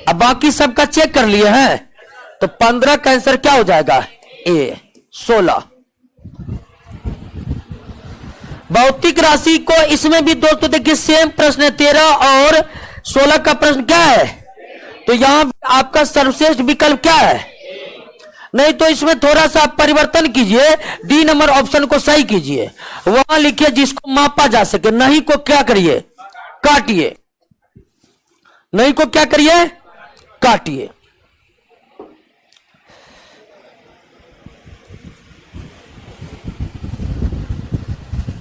अब बाकी सबका चेक कर लिए हैं तो 15 का आंसर क्या हो जाएगा? ए 16। भौतिक राशि को इसमें भी दोस्तों देखिए सेम प्रश्न है। 13 और 16 का प्रश्न क्या है? तो यहां आपका सर्वश्रेष्ठ विकल्प क्या है? नहीं तो इसमें थोड़ा सा आप परिवर्तन कीजिए, डी नंबर ऑप्शन को सही कीजिए, वहां लिखिए जिसको मापा जा सके, नहीं को क्या करिए, काटिए, नहीं को क्या करिए, काटिए।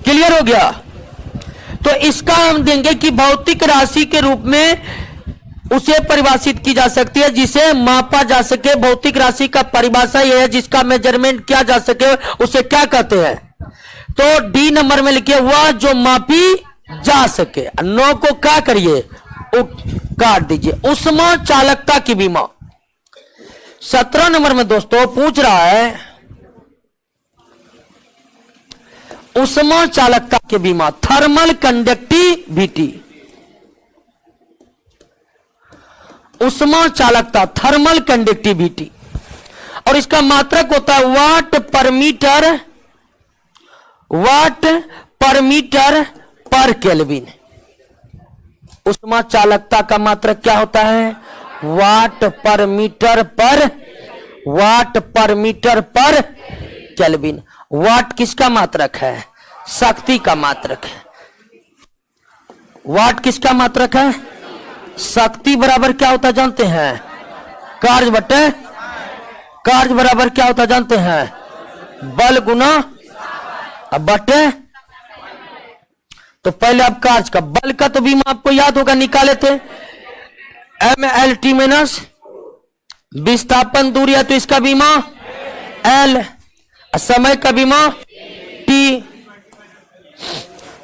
क्लियर हो गया? तो इसका हम देंगे कि भौतिक राशि के रूप में उसे परिभाषित की जा सकती है जिसे मापा जा सके। भौतिक राशि का परिभाषा यह है जिसका मेजरमेंट किया जा सके, उसे क्या कहते हैं? तो डी नंबर में लिखिए वह जो मापी जा सके। 9 को क्या करिए, काट दीजिए। उष्मा चालकता की बीमा। 17 नंबर में दोस्तों पूछ रहा है उष्मा चालकता के बीमा, थर्मल कंडक्टिविटी। उष्मा चालकता, थर्मल कंडक्टिविटी, और इसका मात्रक होता है वाट पर मीटर, वाट पर मीटर पर केल्विन। उष्मा चालकता का मात्रक क्या होता है? वाट पर मीटर पर, वाट पर मीटर पर केल्विन। वाट किसका मात्रक है? शक्ति का मात्रक है। वाट किसका मात्रक है? शक्ति बराबर क्या होता जानते हैं? कार्य बटे, कार्य बराबर क्या होता जानते हैं? बल गुना बटे। तो पहले आप कार्य का, बल का तो बीमा आपको याद होगा, निकाले थे MLT माइनस विस्थापन दूरी है तो इसका बीमा L, समय का बीमा T,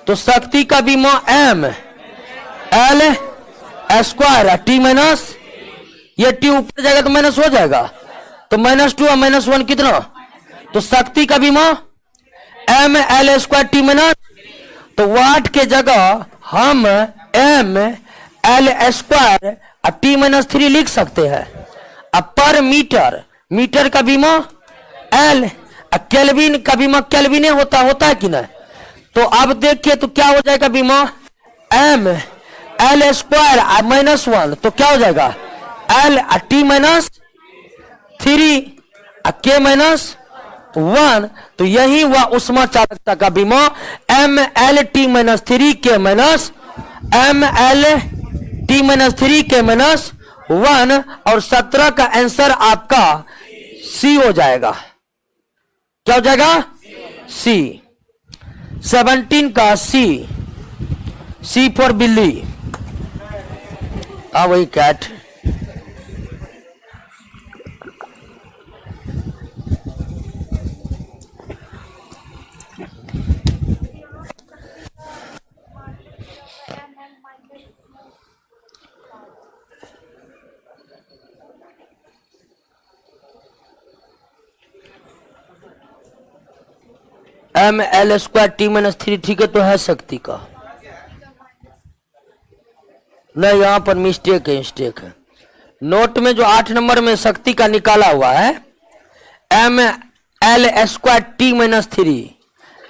तो शक्ति का बीमा M L स्क्वायर है, T माइनस, ये T ऊपर जाएगा तो माइनस हो जाएगा, तो -2 और -1 कितना? तो शक्ति का बीमा M L square T minus, तो वाट के जगह हम M L स्क्वायर और T माइनस 3 लिख सकते हैं। अब पर मीटर, मीटर का बीमा L, केल्विन का बीमा केल्विन होता है कि नहीं? तो अब देखिए तो क्या हो जाएगा बीमा M L स्क्वायर -1, तो क्या हो जाएगा L T minus 3 K minus 1, तो यही हुआ उष्मा चालकता का बीमा M L T minus 3 K minus M L T minus 3 K minus 1, और 17 का आंसर आपका C हो जाएगा। क्या हो जाएगा? C। 17 का C फॉर बिल्ली, वही cat. M L square T minus 3, ठीक है, तो है शक्ति का। नहीं, यहां पर मिस्टेक है। नोट में जो 8 नंबर में शक्ति का निकाला हुआ है M L square T minus 3,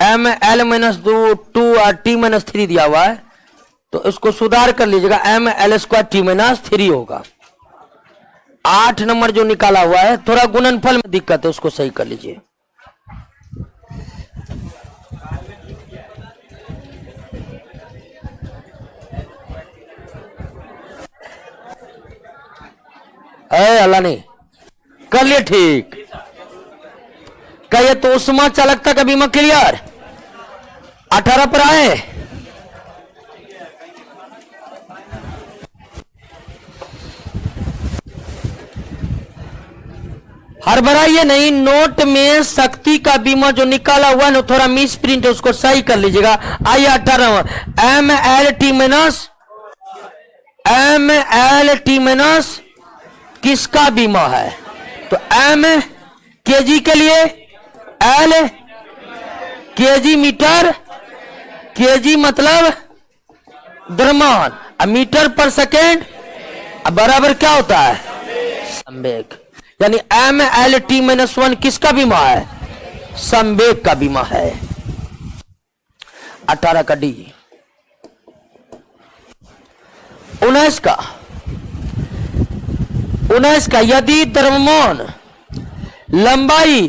M L minus 2 और T माइनस 3 दिया हुआ है, तो इसको सुधार कर लीजिएगा, M L square T minus 3 होगा। 8 नंबर जो निकाला हुआ है थोड़ा गुणनफल में दिक्कत है, उसको सही कर लीजिए। अल्लाह नहीं कर लिए, ठीक। कहिए तो उष्मा चालकता का बीमा क्लियर? 18 पर आए। हड़बड़ाइए नहीं, नोट में शक्ति का बीमा जो निकाला हुआ है थोड़ा मिस प्रिंट है, उसको सही कर लीजिएगा। आइए 18 M L T माइनस किसका बीमा है? तो M केजी के लिए, L केजी मीटर, केजी मतलब द्रव्यमान, मीटर पर सेकेंड बराबर क्या होता है? संवेग। यानी M L T माइनस 1 किसका बीमा है? संवेग का बीमा है। 18 का डी। 19 का 19 का यदि द्रव्यमान लंबाई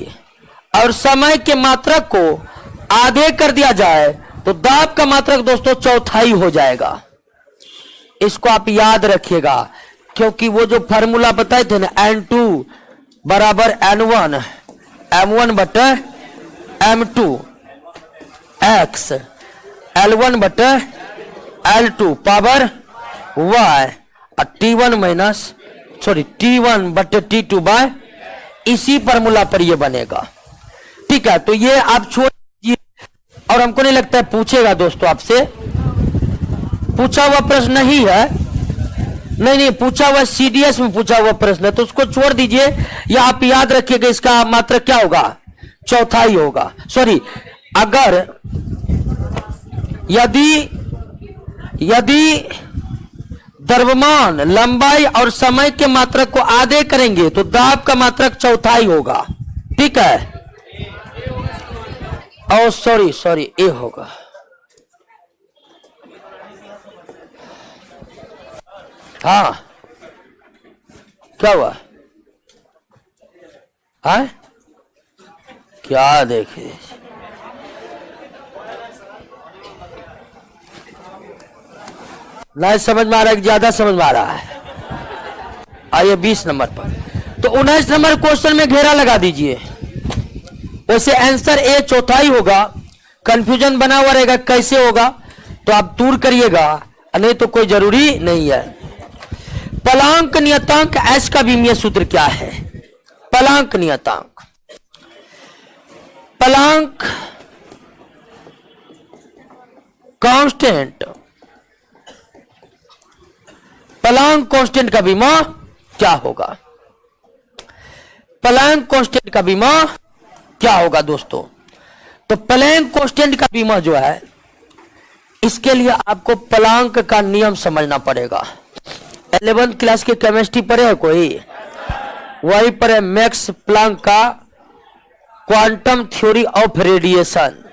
और समय के मात्रक को आधे कर दिया जाए तो दाब का मात्रक दोस्तों चौथाई हो जाएगा। इसको आप याद रखिएगा, क्योंकि वो जो फार्मूला बताए थे ना, N2 बराबर N1 M1 बटे M2 X L1 बटे L2 पावर Y और T1 बटे T2 बाय, इसी फार्मूला पर ये बनेगा। ठीक है, तो ये आप छोड़ दीजिए, और हमको नहीं लगता है पूछेगा दोस्तों, आपसे पूछा हुआ प्रश्न नहीं है, नहीं पूछा हुआ CDS में पूछा हुआ प्रश्न है, तो उसको छोड़ दीजिए। या आप याद रखिएगा इसका मात्रक क्या होगा, चौथाई होगा। सॉरी, अगर यदि द्रव्यमान लंबाई और समय के मात्रक को आधे करेंगे तो दाब का मात्रक चौथाई होगा। ठीक है, और सॉरी ए होगा। हाँ, क्या हुआ? हाँ, क्या देखे, नहीं समझ में आ रहा है, ज्यादा समझ में आ रहा है? आइए 20 नंबर पर, तो 19 नंबर क्वेश्चन में घेरा लगा दीजिए। वैसे आंसर ए चौथाई होगा, कंफ्यूजन बना हुआ रहेगा कैसे होगा, तो आप दूर करिएगा, नहीं तो कोई जरूरी नहीं है। प्लांक नियतांक एच का विमीय सूत्र क्या है? प्लांक नियतांक, प्लांक कांस्टेंट, प्लांक कांस्टेंट का विमा क्या होगा? प्लांक कांस्टेंट का विमा क्या होगा दोस्तों? तो प्लांक कांस्टेंट का विमा जो है, इसके लिए आपको प्लांक का नियम समझना पड़ेगा। 11th क्लास की केमिस्ट्री पर है कोई? वही पर है मैक्स प्लांक का क्वांटम थ्योरी ऑफ रेडिएशन।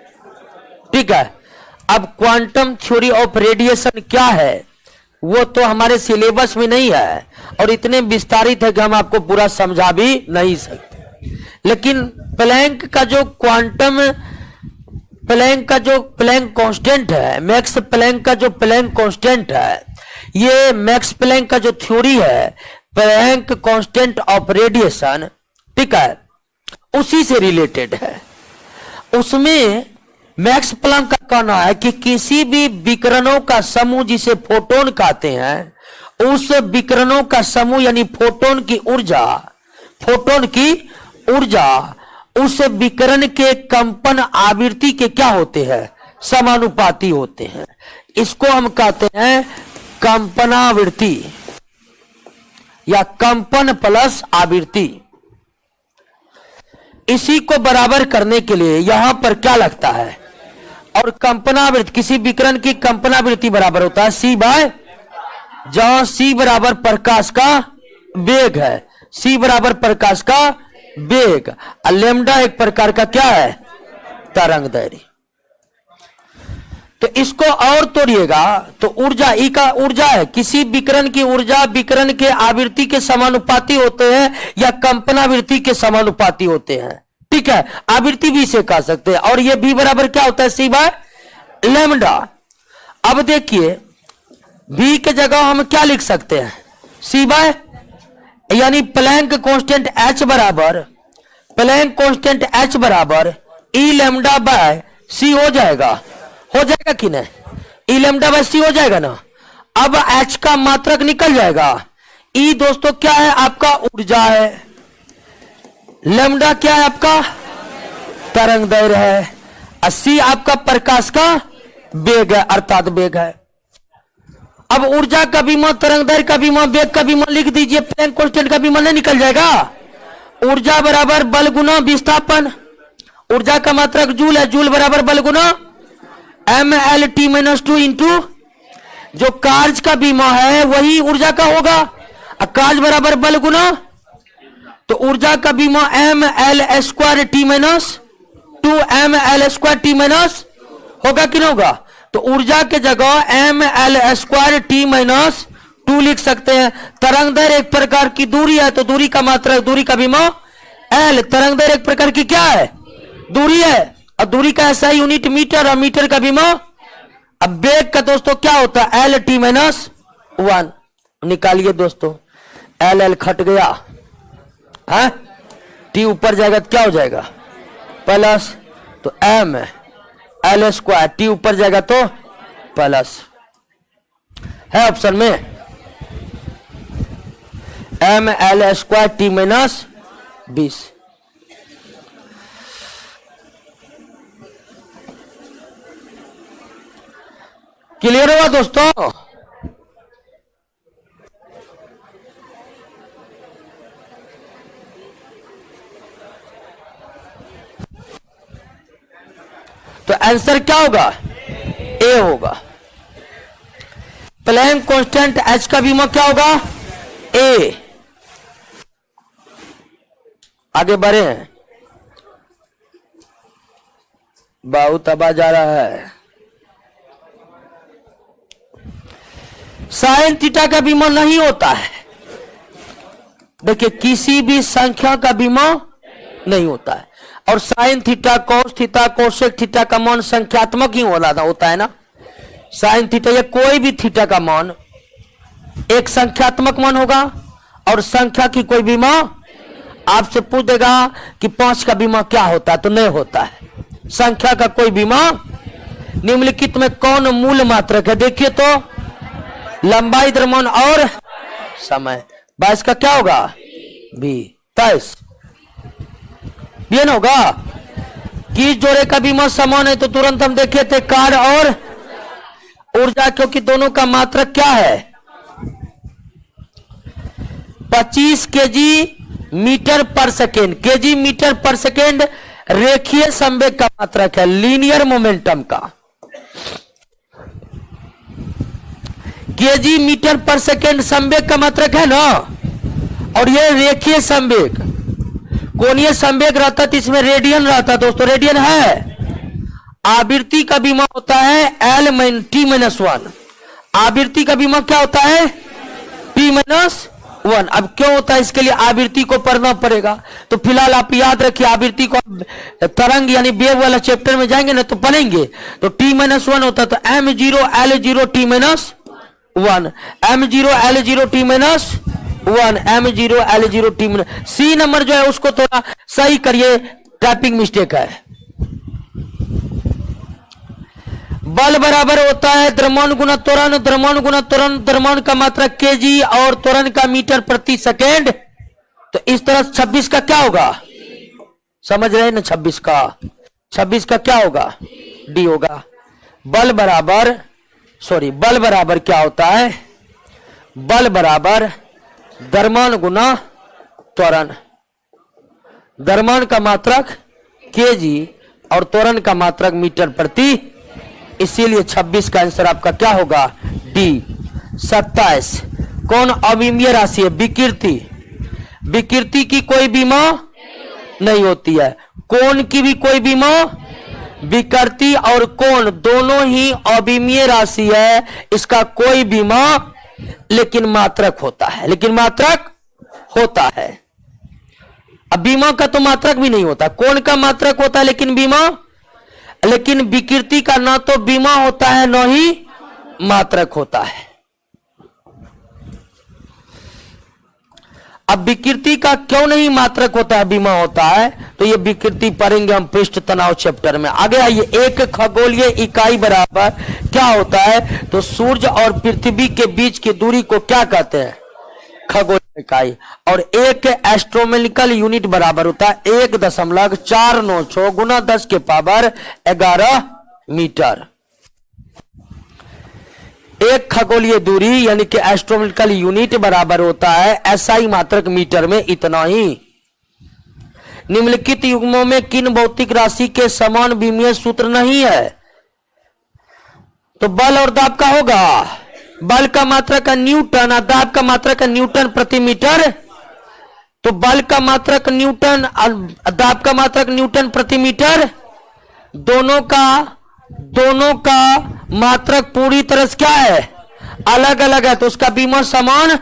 ठीक है, अब क्वांटम थ्योरी ऑफ रेडिएशन क्या है वो तो हमारे सिलेबस में नहीं है, और इतने विस्तारित है कि हम आपको पूरा समझा भी नहीं सकते। लेकिन प्लैंक का जो प्लैंक कांस्टेंट है, मैक्स प्लैंक का जो प्लैंक कांस्टेंट है, ये मैक्स प्लैंक का जो थ्योरी है प्लैंक कांस्टेंट ऑफ रेडिएशन, ठीक है, उसी से रिलेटेड है। उसमें मैक्स प्लैंक का कहना है कि किसी भी विकिरणों का समूह जिसे फोटोन कहते हैं, उस विकिरणों का समूह यानी फोटोन की ऊर्जा उस विकिरण के कंपन आवृत्ति के क्या होते हैं? समानुपाती होते हैं। इसको हम कहते हैं कंपनावृत्ति या कंपन प्लस आवृत्ति। इसी को बराबर करने के लिए यहां पर क्या लगता है? और कंपनावृत्ति, किसी विकिरण की कंपनावृत्ति बराबर होता है C बाय, जहां C बराबर प्रकाश का वेग है, C बराबर प्रकाश का वेग, और लैम्डा एक प्रकार का क्या है? तरंग दैर्घ्य। तो इसको और तोड़िएगा तो ऊर्जा, ई का ऊर्जा है, किसी विकिरण की ऊर्जा विकिरण के आवृत्ति के समानुपाती होते हैं या कंपनावृत्ति के समानुपाती होते हैं। ठीक है, आवृत्ति भी इसे कह सकते हैं, और ये भी बराबर क्या होता है? C by lambda. अब देखिए V के जगह हम क्या लिख सकते हैं? C बाय, यानी प्लैंक कांस्टेंट H बराबर E लैम्डा बाय C हो जाएगा कि नहीं? E लैम्डा बाय C हो जाएगा ना। अब H का मात्रक निकल जाएगा। E दोस्तों क्या है? आपका ऊर्जा है, लैम्डा क्या है? आपका तरंग दैर्घ्य है, और C आपका प्रकाश का वेग है, अर्थात वेग है। अब ऊर्जा का विमा, तरंग दैर्घ्य का विमा, वेग का विमा लिख दीजिए, प्लैंक कांस्टेंट का विमा नहीं निकल जाएगा। ऊर्जा बराबर बल गुना विस्थापन, ऊर्जा का मात्रक जूल है, जूल बराबर बल गुना mLT-2 इंटू जो कार्य का विमा है वही ऊर्जा का होगा, और कार्य बराबर बल गुना, तो ऊर्जा का विमा mL2T-2 mL2T- होगा कि नहीं होगा? तो ऊर्जा के जगह mL2T- 2 लिख सकते हैं। तरंग दैर्घ्य एक प्रकार की दूरी है, तो दूरी का मात्रक, दूरी का विमा एल। तरंग दैर्घ्य एक प्रकार की क्या है, दूरी है, और दूरी का ऐसा यूनिट मीटर, और मीटर का विमा। अब वेग का दोस्तों क्या होता है, एल टी माइनस 1। निकालिए दोस्तों, एल एल खट गया है, टी ऊपर जाएगा तो क्या हो जाएगा प्लस, तो एम एल स्क्वायर, टी ऊपर जाएगा तो प्लस है ऑप्शन में, M L square T minus 20। Clear हुआ दोस्तों? तो आंसर क्या होगा, ए होगा। प्लैंक कांस्टेंट एच का विमा क्या होगा, ए। आगे बढ़े हैं, बहुत आवाज आ रहा है। साइन थीटा का बीमा नहीं होता है। देखिए, किसी भी संख्या का बीमा नहीं होता है, और sine theta, cos theta, cosec theta का मान संख्यात्मक ही होता है ना। साइन थीटा या कोई भी थीटा का मान एक संख्यात्मक मान होगा, और संख्या की कोई बीमा। आपसे पूछ देगा कि 5 का बीमा क्या होता है, तो नहीं होता है। संख्या का कोई बीमा। निम्नलिखित में कौन मूल मात्रक है, देखिए तो लंबाई, द्रव्यमान और समय। 22 का क्या होगा, बी। 23 ये ना होगा। किस जोड़े का बीमा समान है, तो तुरंत हम देखे थे कार्य और ऊर्जा, क्योंकि दोनों का मात्रक क्या है, 25 केजी मीटर पर सेकेंड। केजी मीटर पर सेकेंड रेखीय संवेग का मात्रक है, लीनियर मोमेंटम का। केजी मीटर पर सेकेंड संवेग का मात्रक है ना, और ये रेखीय संवेग। कोणीय संवेग रहता तो इसमें रेडियन रहता दोस्तों, रेडियन है। आवृत्ति का बीमा होता है एल टी माइनस 1। आवृत्ति का बीमा क्या होता है, टी माइनस 1। अब क्यों होता है, इसके लिए आवृत्ति को पढ़ना पड़ेगा। तो फिलहाल आप याद रखिए, आवृत्ति को तरंग यानी वेव वाला चैप्टर में जाएंगे ना तो पढ़ेंगे। तो टी माइनस 1 होता है, तो m0 l0 T minus 1, m0 l0 T minus 1, m0 l0 T minus. C number जो है उसको थोड़ा सही करिए, टाइपिंग मिस्टेक है। बल बराबर होता है द्रव्यमान गुना त्वरण, द्रव्यमान गुना त्वरण, द्रव्यमान का मात्रक केजी और त्वरण का मीटर प्रति सेकेंड। तो इस तरह 26 का क्या होगा, समझ रहे हैं ना, 26 का क्या होगा, डी होगा। बल बराबर क्या होता है, बल बराबर द्रव्यमान गुना त्वरण। द्रव्यमान का मात्रक केजी और त्वरण का मात्रक मीटर प्रति, इसीलिए 26 का आंसर आपका क्या होगा, डी। 27 कौन अविमीय राशि है, विकृति। विकृति की कोई बीमा नहीं होती है। कोण की भी कोई बीमा, विकृति और कोण दोनों ही अविमीय राशि है, इसका कोई बीमा लेकिन मात्रक होता है, अब बीमा का तो मात्रक भी नहीं होता। कोण का मात्रक होता है लेकिन विकृति का ना तो बीमा होता है न ही मात्रक होता है। अब विकृति का क्यों नहीं मात्रक होता है, बीमा होता है, तो ये विकृति पढ़ेंगे हम पृष्ठ तनाव चैप्टर में। आगे आइए, एक खगोलीय इकाई बराबर क्या होता है, तो सूर्य और पृथ्वी के बीच की दूरी को क्या कहते हैं, खगोलीय इकाई। और एक एस्ट्रोनॉमिकल यूनिट बराबर होता है 1.496 गुना 10 के पावर 11 मीटर। एक खगोलीय दूरी यानी कि एस्ट्रोनॉमिकल यूनिट बराबर होता है एसआई मात्रक मीटर में इतना ही। निम्नलिखित युग्मों में किन भौतिक राशि के समान विमीय सूत्र नहीं है, तो बल और दाब का होगा। बल का मात्रक है न्यूटन और दाब का मात्रक है न्यूटन प्रति मीटर। तो बल का मात्रक न्यूटन और दाब का मात्रक न्यूटन प्रति मीटर, दोनों का मात्रक पूरी तरह से क्या है, अलग अलग है तो उसका बीमा समान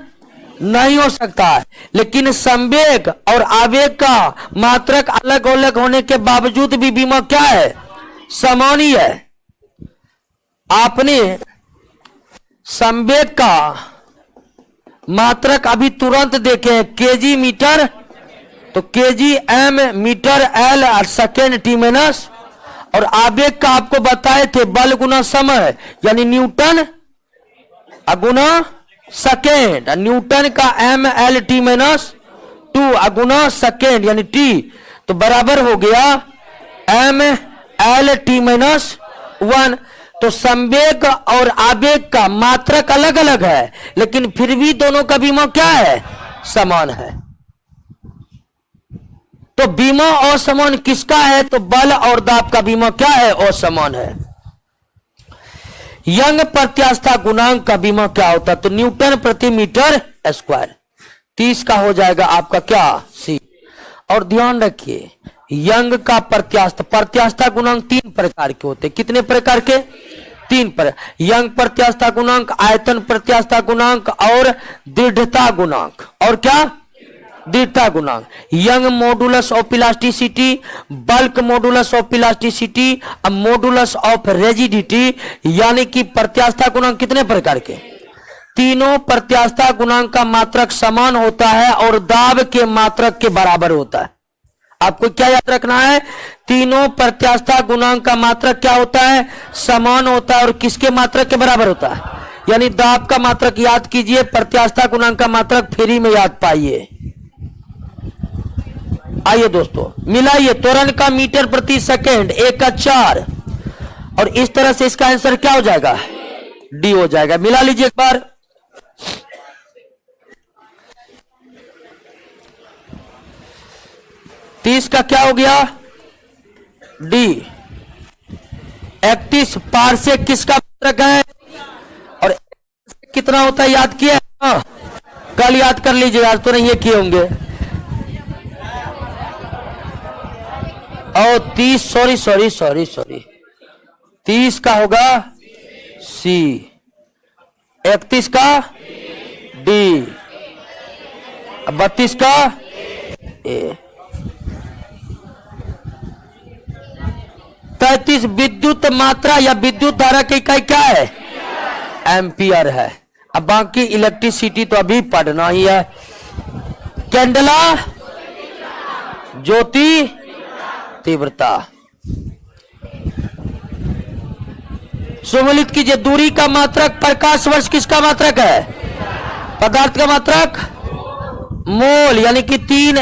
नहीं हो सकता है। लेकिन संवेग और आवेग का मात्रक अलग अलग होने के बावजूद भी बीमा क्या है, समान ही है। आपने संवेग का मात्रक अभी तुरंत देखे केजी मीटर, तो KG M metre L second T minus, और आवेग का आपको बताए थे बल गुना समय यानी न्यूटन अगुना सेकेंड, न्यूटन का एम एल टी माइनस 2 अगुना सेकेंड यानी टी, तो बराबर हो गया एम एल टी माइनस 1। तो संवेग और आवेग का मात्रक अलग अलग है लेकिन फिर भी दोनों का बीमा क्या है, समान है। तो बीमा असमान किसका है, तो बल और दाब का बीमा क्या है, असमान है। यंग प्रत्यास्था गुणांक का बीमा क्या होता है, तो न्यूटन प्रति मीटर स्क्वायर। 30 का हो जाएगा आपका क्या, सी। और ध्यान रखिए यंग का प्रत्यास्था गुणांक 3 प्रकार के होते हैं। कितने प्रकार के, 3 पर। यंग प्रत्यास्था गुणांक, आयतन प्रत्यास्था गुणांक और दृढ़ता गुणांक। और क्या, दृढ़ता गुणांक। Young modulus of elasticity, bulk modulus of elasticity, modulus of rigidity, यानी कि प्रत्यास्था गुणांक कितने प्रकार के, तीनों प्रत्यास्था गुणांक का मात्रक समान होता है और दाब के मात्रक के बराबर होता है। आपको क्या याद रखना है, तीनों प्रत्यास्था गुणांक का मात्रक क्या होता है, समान होता है और किसके मात्रक के बराबर होता है, यानी दाब का मात्रक याद कीजिए, प्रत्यास्था गुणांक का मात्रक फ्री में याद पाइए। आइए दोस्तों मिलाइए, त्वरण का मीटर प्रति सेकेंड 1 का 4, और इस तरह से इसका आंसर क्या हो जाएगा, डी हो जाएगा। मिला लीजिए एक बार। तीस का क्या हो गया, डी। 31 पारसेक किसका मात्रक है, और कितना होता है याद किया, कल याद कर लीजिए, आज तो नहीं ये किए होंगे। और 30 सॉरी 30 का होगा सी, 31 का डी, 32 का ए। 33 विद्युत मात्रा या विद्युत धारा की इकाई क्या है, एम्पियर है। अब बाकी इलेक्ट्रिसिटी तो अभी पढ़ना ही है। कैंडला ज्योति तीव्रता। सुमिलित कीजिए, दूरी का मात्रक प्रकाश वर्ष किसका मात्रक है, पदार्थ का मात्रक मोल, यानी कि 3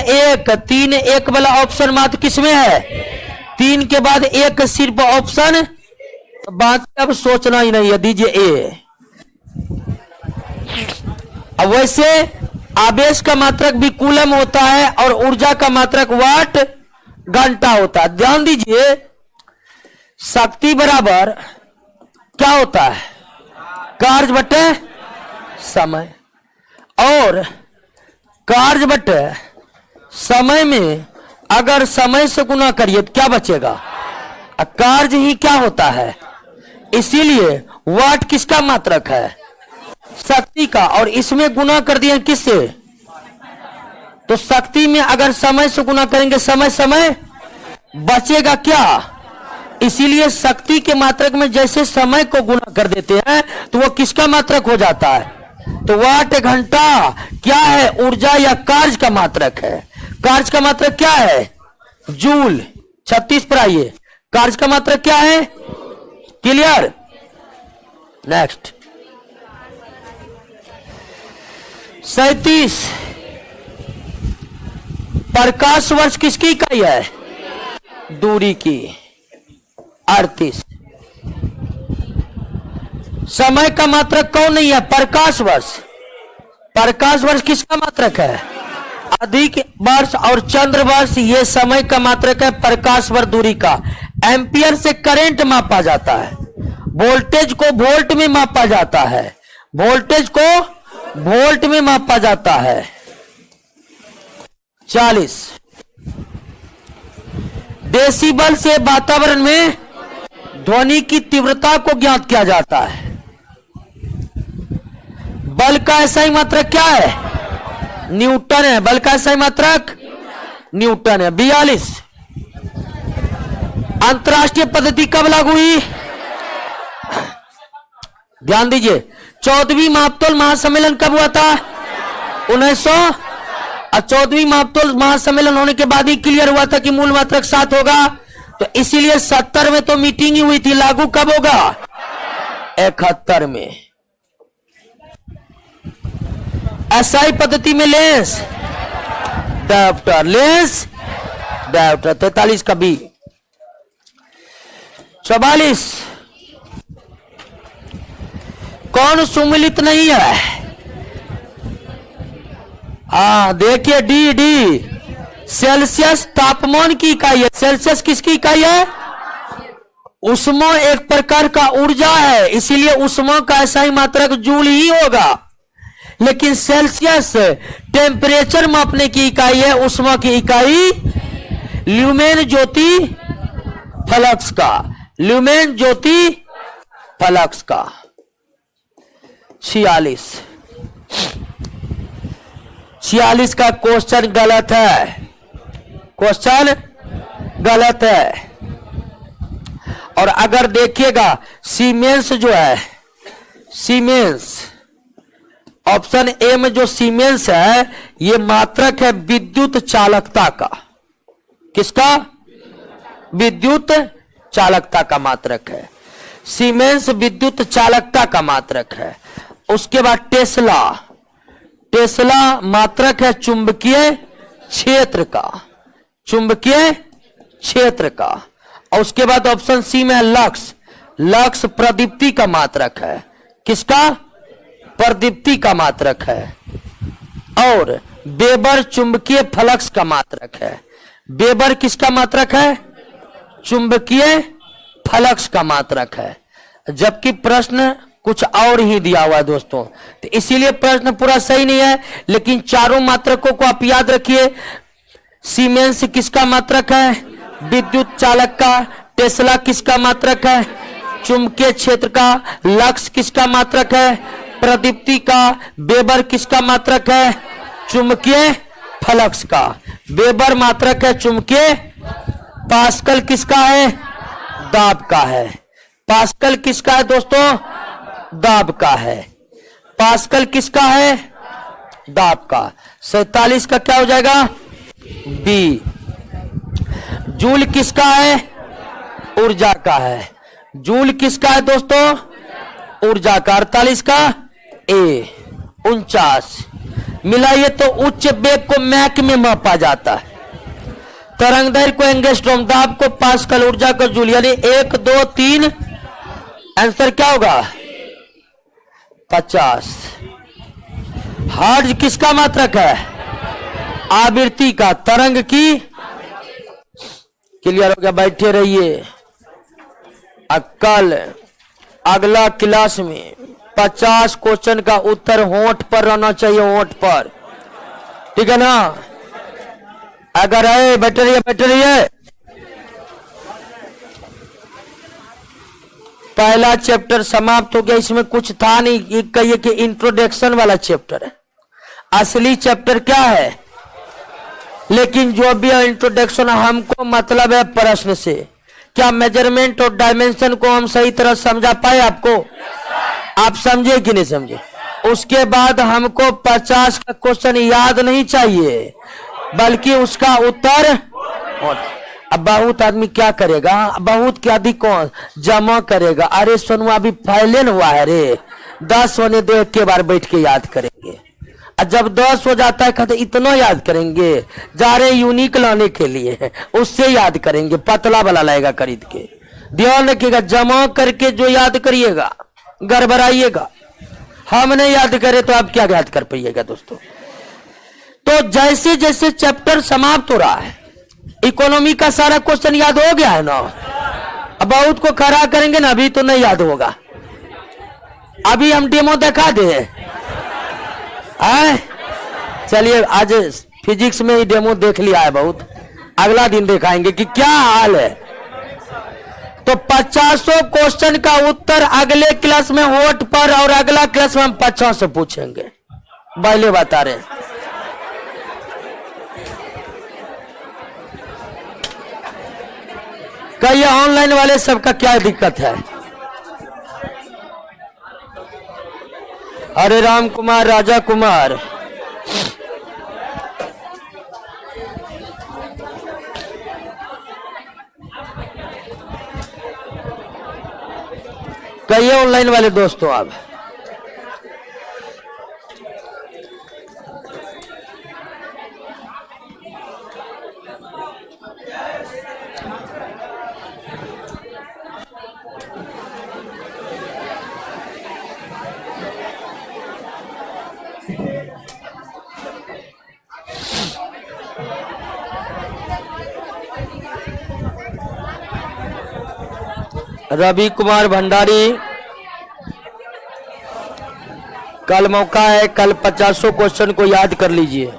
1 वाला ऑप्शन मात्र किसमें है, 3 के बाद 1 सिर्फ ऑप्शन, बात अब सोचना ही नहीं है, दीजिए ए। अब वैसे आवेश का मात्रक भी कूलम होता है और ऊर्जा का मात्रक वाट घंटा होता है। ध्यान दीजिए, शक्ति बराबर क्या होता है, कार्य बटे समय, और कार्य बटे समय में अगर समय से गुना करिए तो क्या बचेगा, कार्य ही क्या होता है, इसीलिए वाट किसका मात्रक है, शक्ति का, और इसमें गुना कर दिया किससे, तो शक्ति में अगर समय से गुना करेंगे समय बचेगा क्या, इसीलिए शक्ति के मात्रक में जैसे समय को गुना कर देते हैं तो वो किसका मात्रक हो जाता है, तो वाट घंटा क्या है, ऊर्जा या कार्य का मात्रक है। कार्य का मात्रक क्या है, जूल। 36 पर आइए, कार्य का मात्रक क्या है, क्लियर। नेक्स्ट 37 प्रकाश वर्ष किसकी इकाई है, दूरी की। 38 समय का मात्रक कौन नहीं है, प्रकाश वर्ष। प्रकाश वर्ष किसका मात्रक है, अधिक वर्ष, और चंद्र वर्ष ये समय का मात्रक है, प्रकाश वर्ष दूरी का। एम्पियर से करंट मापा जाता है, वोल्टेज को वोल्ट में मापा जाता है, वोल्टेज को वोल्ट में मापा जाता है। 40 डेसिबल से वातावरण में ध्वनि की तीव्रता को ज्ञात किया जाता है। बल का ऐसा मात्रक क्या है? न्यूटन है। बल का ऐसा मात्रक न्यूटन है। 42, अंतरराष्ट्रीय पद्धति कब लागू हुई? ध्यान दीजिए, 14वीं मापतोल महासम्मेलन कब हुआ था? 1900। और 14वीं मापतोल महासम्मेलन होने के बाद ही क्लियर हुआ था कि मूल मात्रक 7 होगा, तो इसीलिए 70 में तो मीटिंग ही हुई थी। लागू कब होगा? 71 में। एसआई पद्धति में लेंस डायोप्टर, लेंस डायोप्टर। 43 का बी। 44, कौन सुमिलित नहीं है? हाँ देखिए, डी सेल्सियस तापमान की इकाई है। सेल्सियस किसकी इकाई है? उष्मा एक प्रकार का ऊर्जा है, इसीलिए उष्मा का ऐसा ही मात्रक जूल ही होगा। लेकिन सेल्सियस टेम्परेचर मापने की इकाई है, उष्मा की इकाई ल्यूमेन ज्योति फ्लक्स का, ल्यूमेन ज्योति फ्लक्स का। 46 का क्वेश्चन गलत है, क्वेश्चन गलत है। और अगर देखिएगा सीमेंस जो है, सीमेंस ऑप्शन ए में जो सीमेंस है ये मात्रक है विद्युत चालकता का। किसका? विद्युत चालकता का मात्रक है। सीमेंस विद्युत चालकता का मात्रक है। उसके बाद टेस्ला, टेस्ला मात्रक है चुंबकीय क्षेत्र का, चुंबकीय क्षेत्र का। और उसके बाद ऑप्शन सी में लक्स, लक्स प्रदीप्ति का मात्रक है। किसका? प्रदीप्ति का मात्रक है। और वेबर चुंबकीय फ्लक्स का मात्रक है। वेबर किसका मात्रक है? चुंबकीय फ्लक्स का मात्रक है। जबकि प्रश्न कुछ और ही दिया हुआ है दोस्तों, तो इसीलिए प्रश्न पूरा सही नहीं है। लेकिन चारों मात्रकों को आप याद रखिए। सीमेंस किसका मात्रक है? विद्युत चालक का। टेस्ला किसका मात्रक है? चुंबकीय क्षेत्र का। लक्स किसका मात्रक है? प्रदीप्ति का। वेबर किसका मात्रक है? चुंबकीय फ्लक्स का। वेबर मात्रक है चुंबकीय। पास्कल किसका है? दाब का है। पास्कल किसका है दोस्तों? दाब का है। पास्कल किसका है? दाब का। 47 का क्या हो जाएगा? बी। जूल किसका है? ऊर्जा का है। जूल किसका है दोस्तों? ऊर्जा का। 48 का ए। 49 मिलाइए तो उच्च वेग को मैक में मापा जाता है, तरंगदैर्घ्य को एंगस्ट्रॉम, दाब को पास्कल, ऊर्जा को जूल। यानी 1 2 3 आंसर क्या होगा? 50। हर्ट्ज किसका मात्रक है? आवृत्ति का, तरंग की। क्लियर हो गया? बैठे रहिए। कल अगला क्लास में 50 क्वेश्चन का उत्तर होंठ पर रहना चाहिए, होंठ पर। ठीक है ना? अगर है बैठे रहिए, बैठे रहिए। पहला चैप्टर समाप्त हो गया, इसमें कुछ था नहीं। कहिए कि इंट्रोडक्शन वाला चैप्टर है। असली चैप्टर क्या है? लेकिन जो भी इंट्रोडक्शन, हमको मतलब है प्रश्न से। क्या मेजरमेंट और डायमेंशन को हम सही तरह समझा पाए? आपको आप समझे कि नहीं समझे? उसके बाद हमको 50 का क्वेश्चन याद नहीं चाहिए, बल्कि उसका उत्तर। अब बहुत आदमी क्या करेगा? बहुत क्या अधिक कौन जमा करेगा? अरे सोनू अभी फाइलेन हुआ है रे, 10 होने दो, एक के बार बैठ के याद करेंगे। जब 10 हो जाता है कहते इतना याद करेंगे, जा रहे यूनिक लाने के लिए, उससे याद करेंगे, पतला वाला लाएगा खरीद के। ध्यान रखिएगा, जमा करके जो याद करिएगा गड़बड़ाइएगा। हम नहीं याद करें तो आप क्या याद कर पाइएगा दोस्तों? तो जैसे जैसे चैप्टर समाप्त हो रहा है, इकोनॉमी का सारा क्वेश्चन याद हो गया है ना? अब बहुत को खड़ा करेंगे ना, अभी तो नहीं याद होगा। अभी हम डेमो दिखा दे। चलिए, आज फिजिक्स में ही डेमो देख लिया है बहुत, अगला दिन दिखाएंगे कि क्या हाल है। तो 50 क्वेश्चन का उत्तर अगले क्लास में होट पर और अगला क्लास में हम 50 से पूछेंगे, पहले बता रहे। कहिए ऑनलाइन वाले सबका क्या दिक्कत है? हरे राम कुमार, राजा कुमार, कहिए ऑनलाइन वाले दोस्तों आप। रवि कुमार भंडारी, कल मौका है, कल 50 क्वेश्चन को याद कर लीजिए।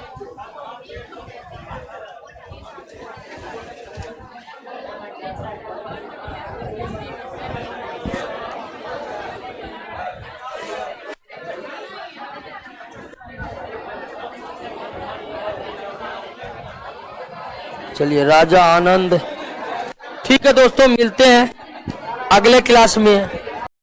चलिए राजा आनंद, ठीक है दोस्तों, मिलते हैं अगले क्लास में।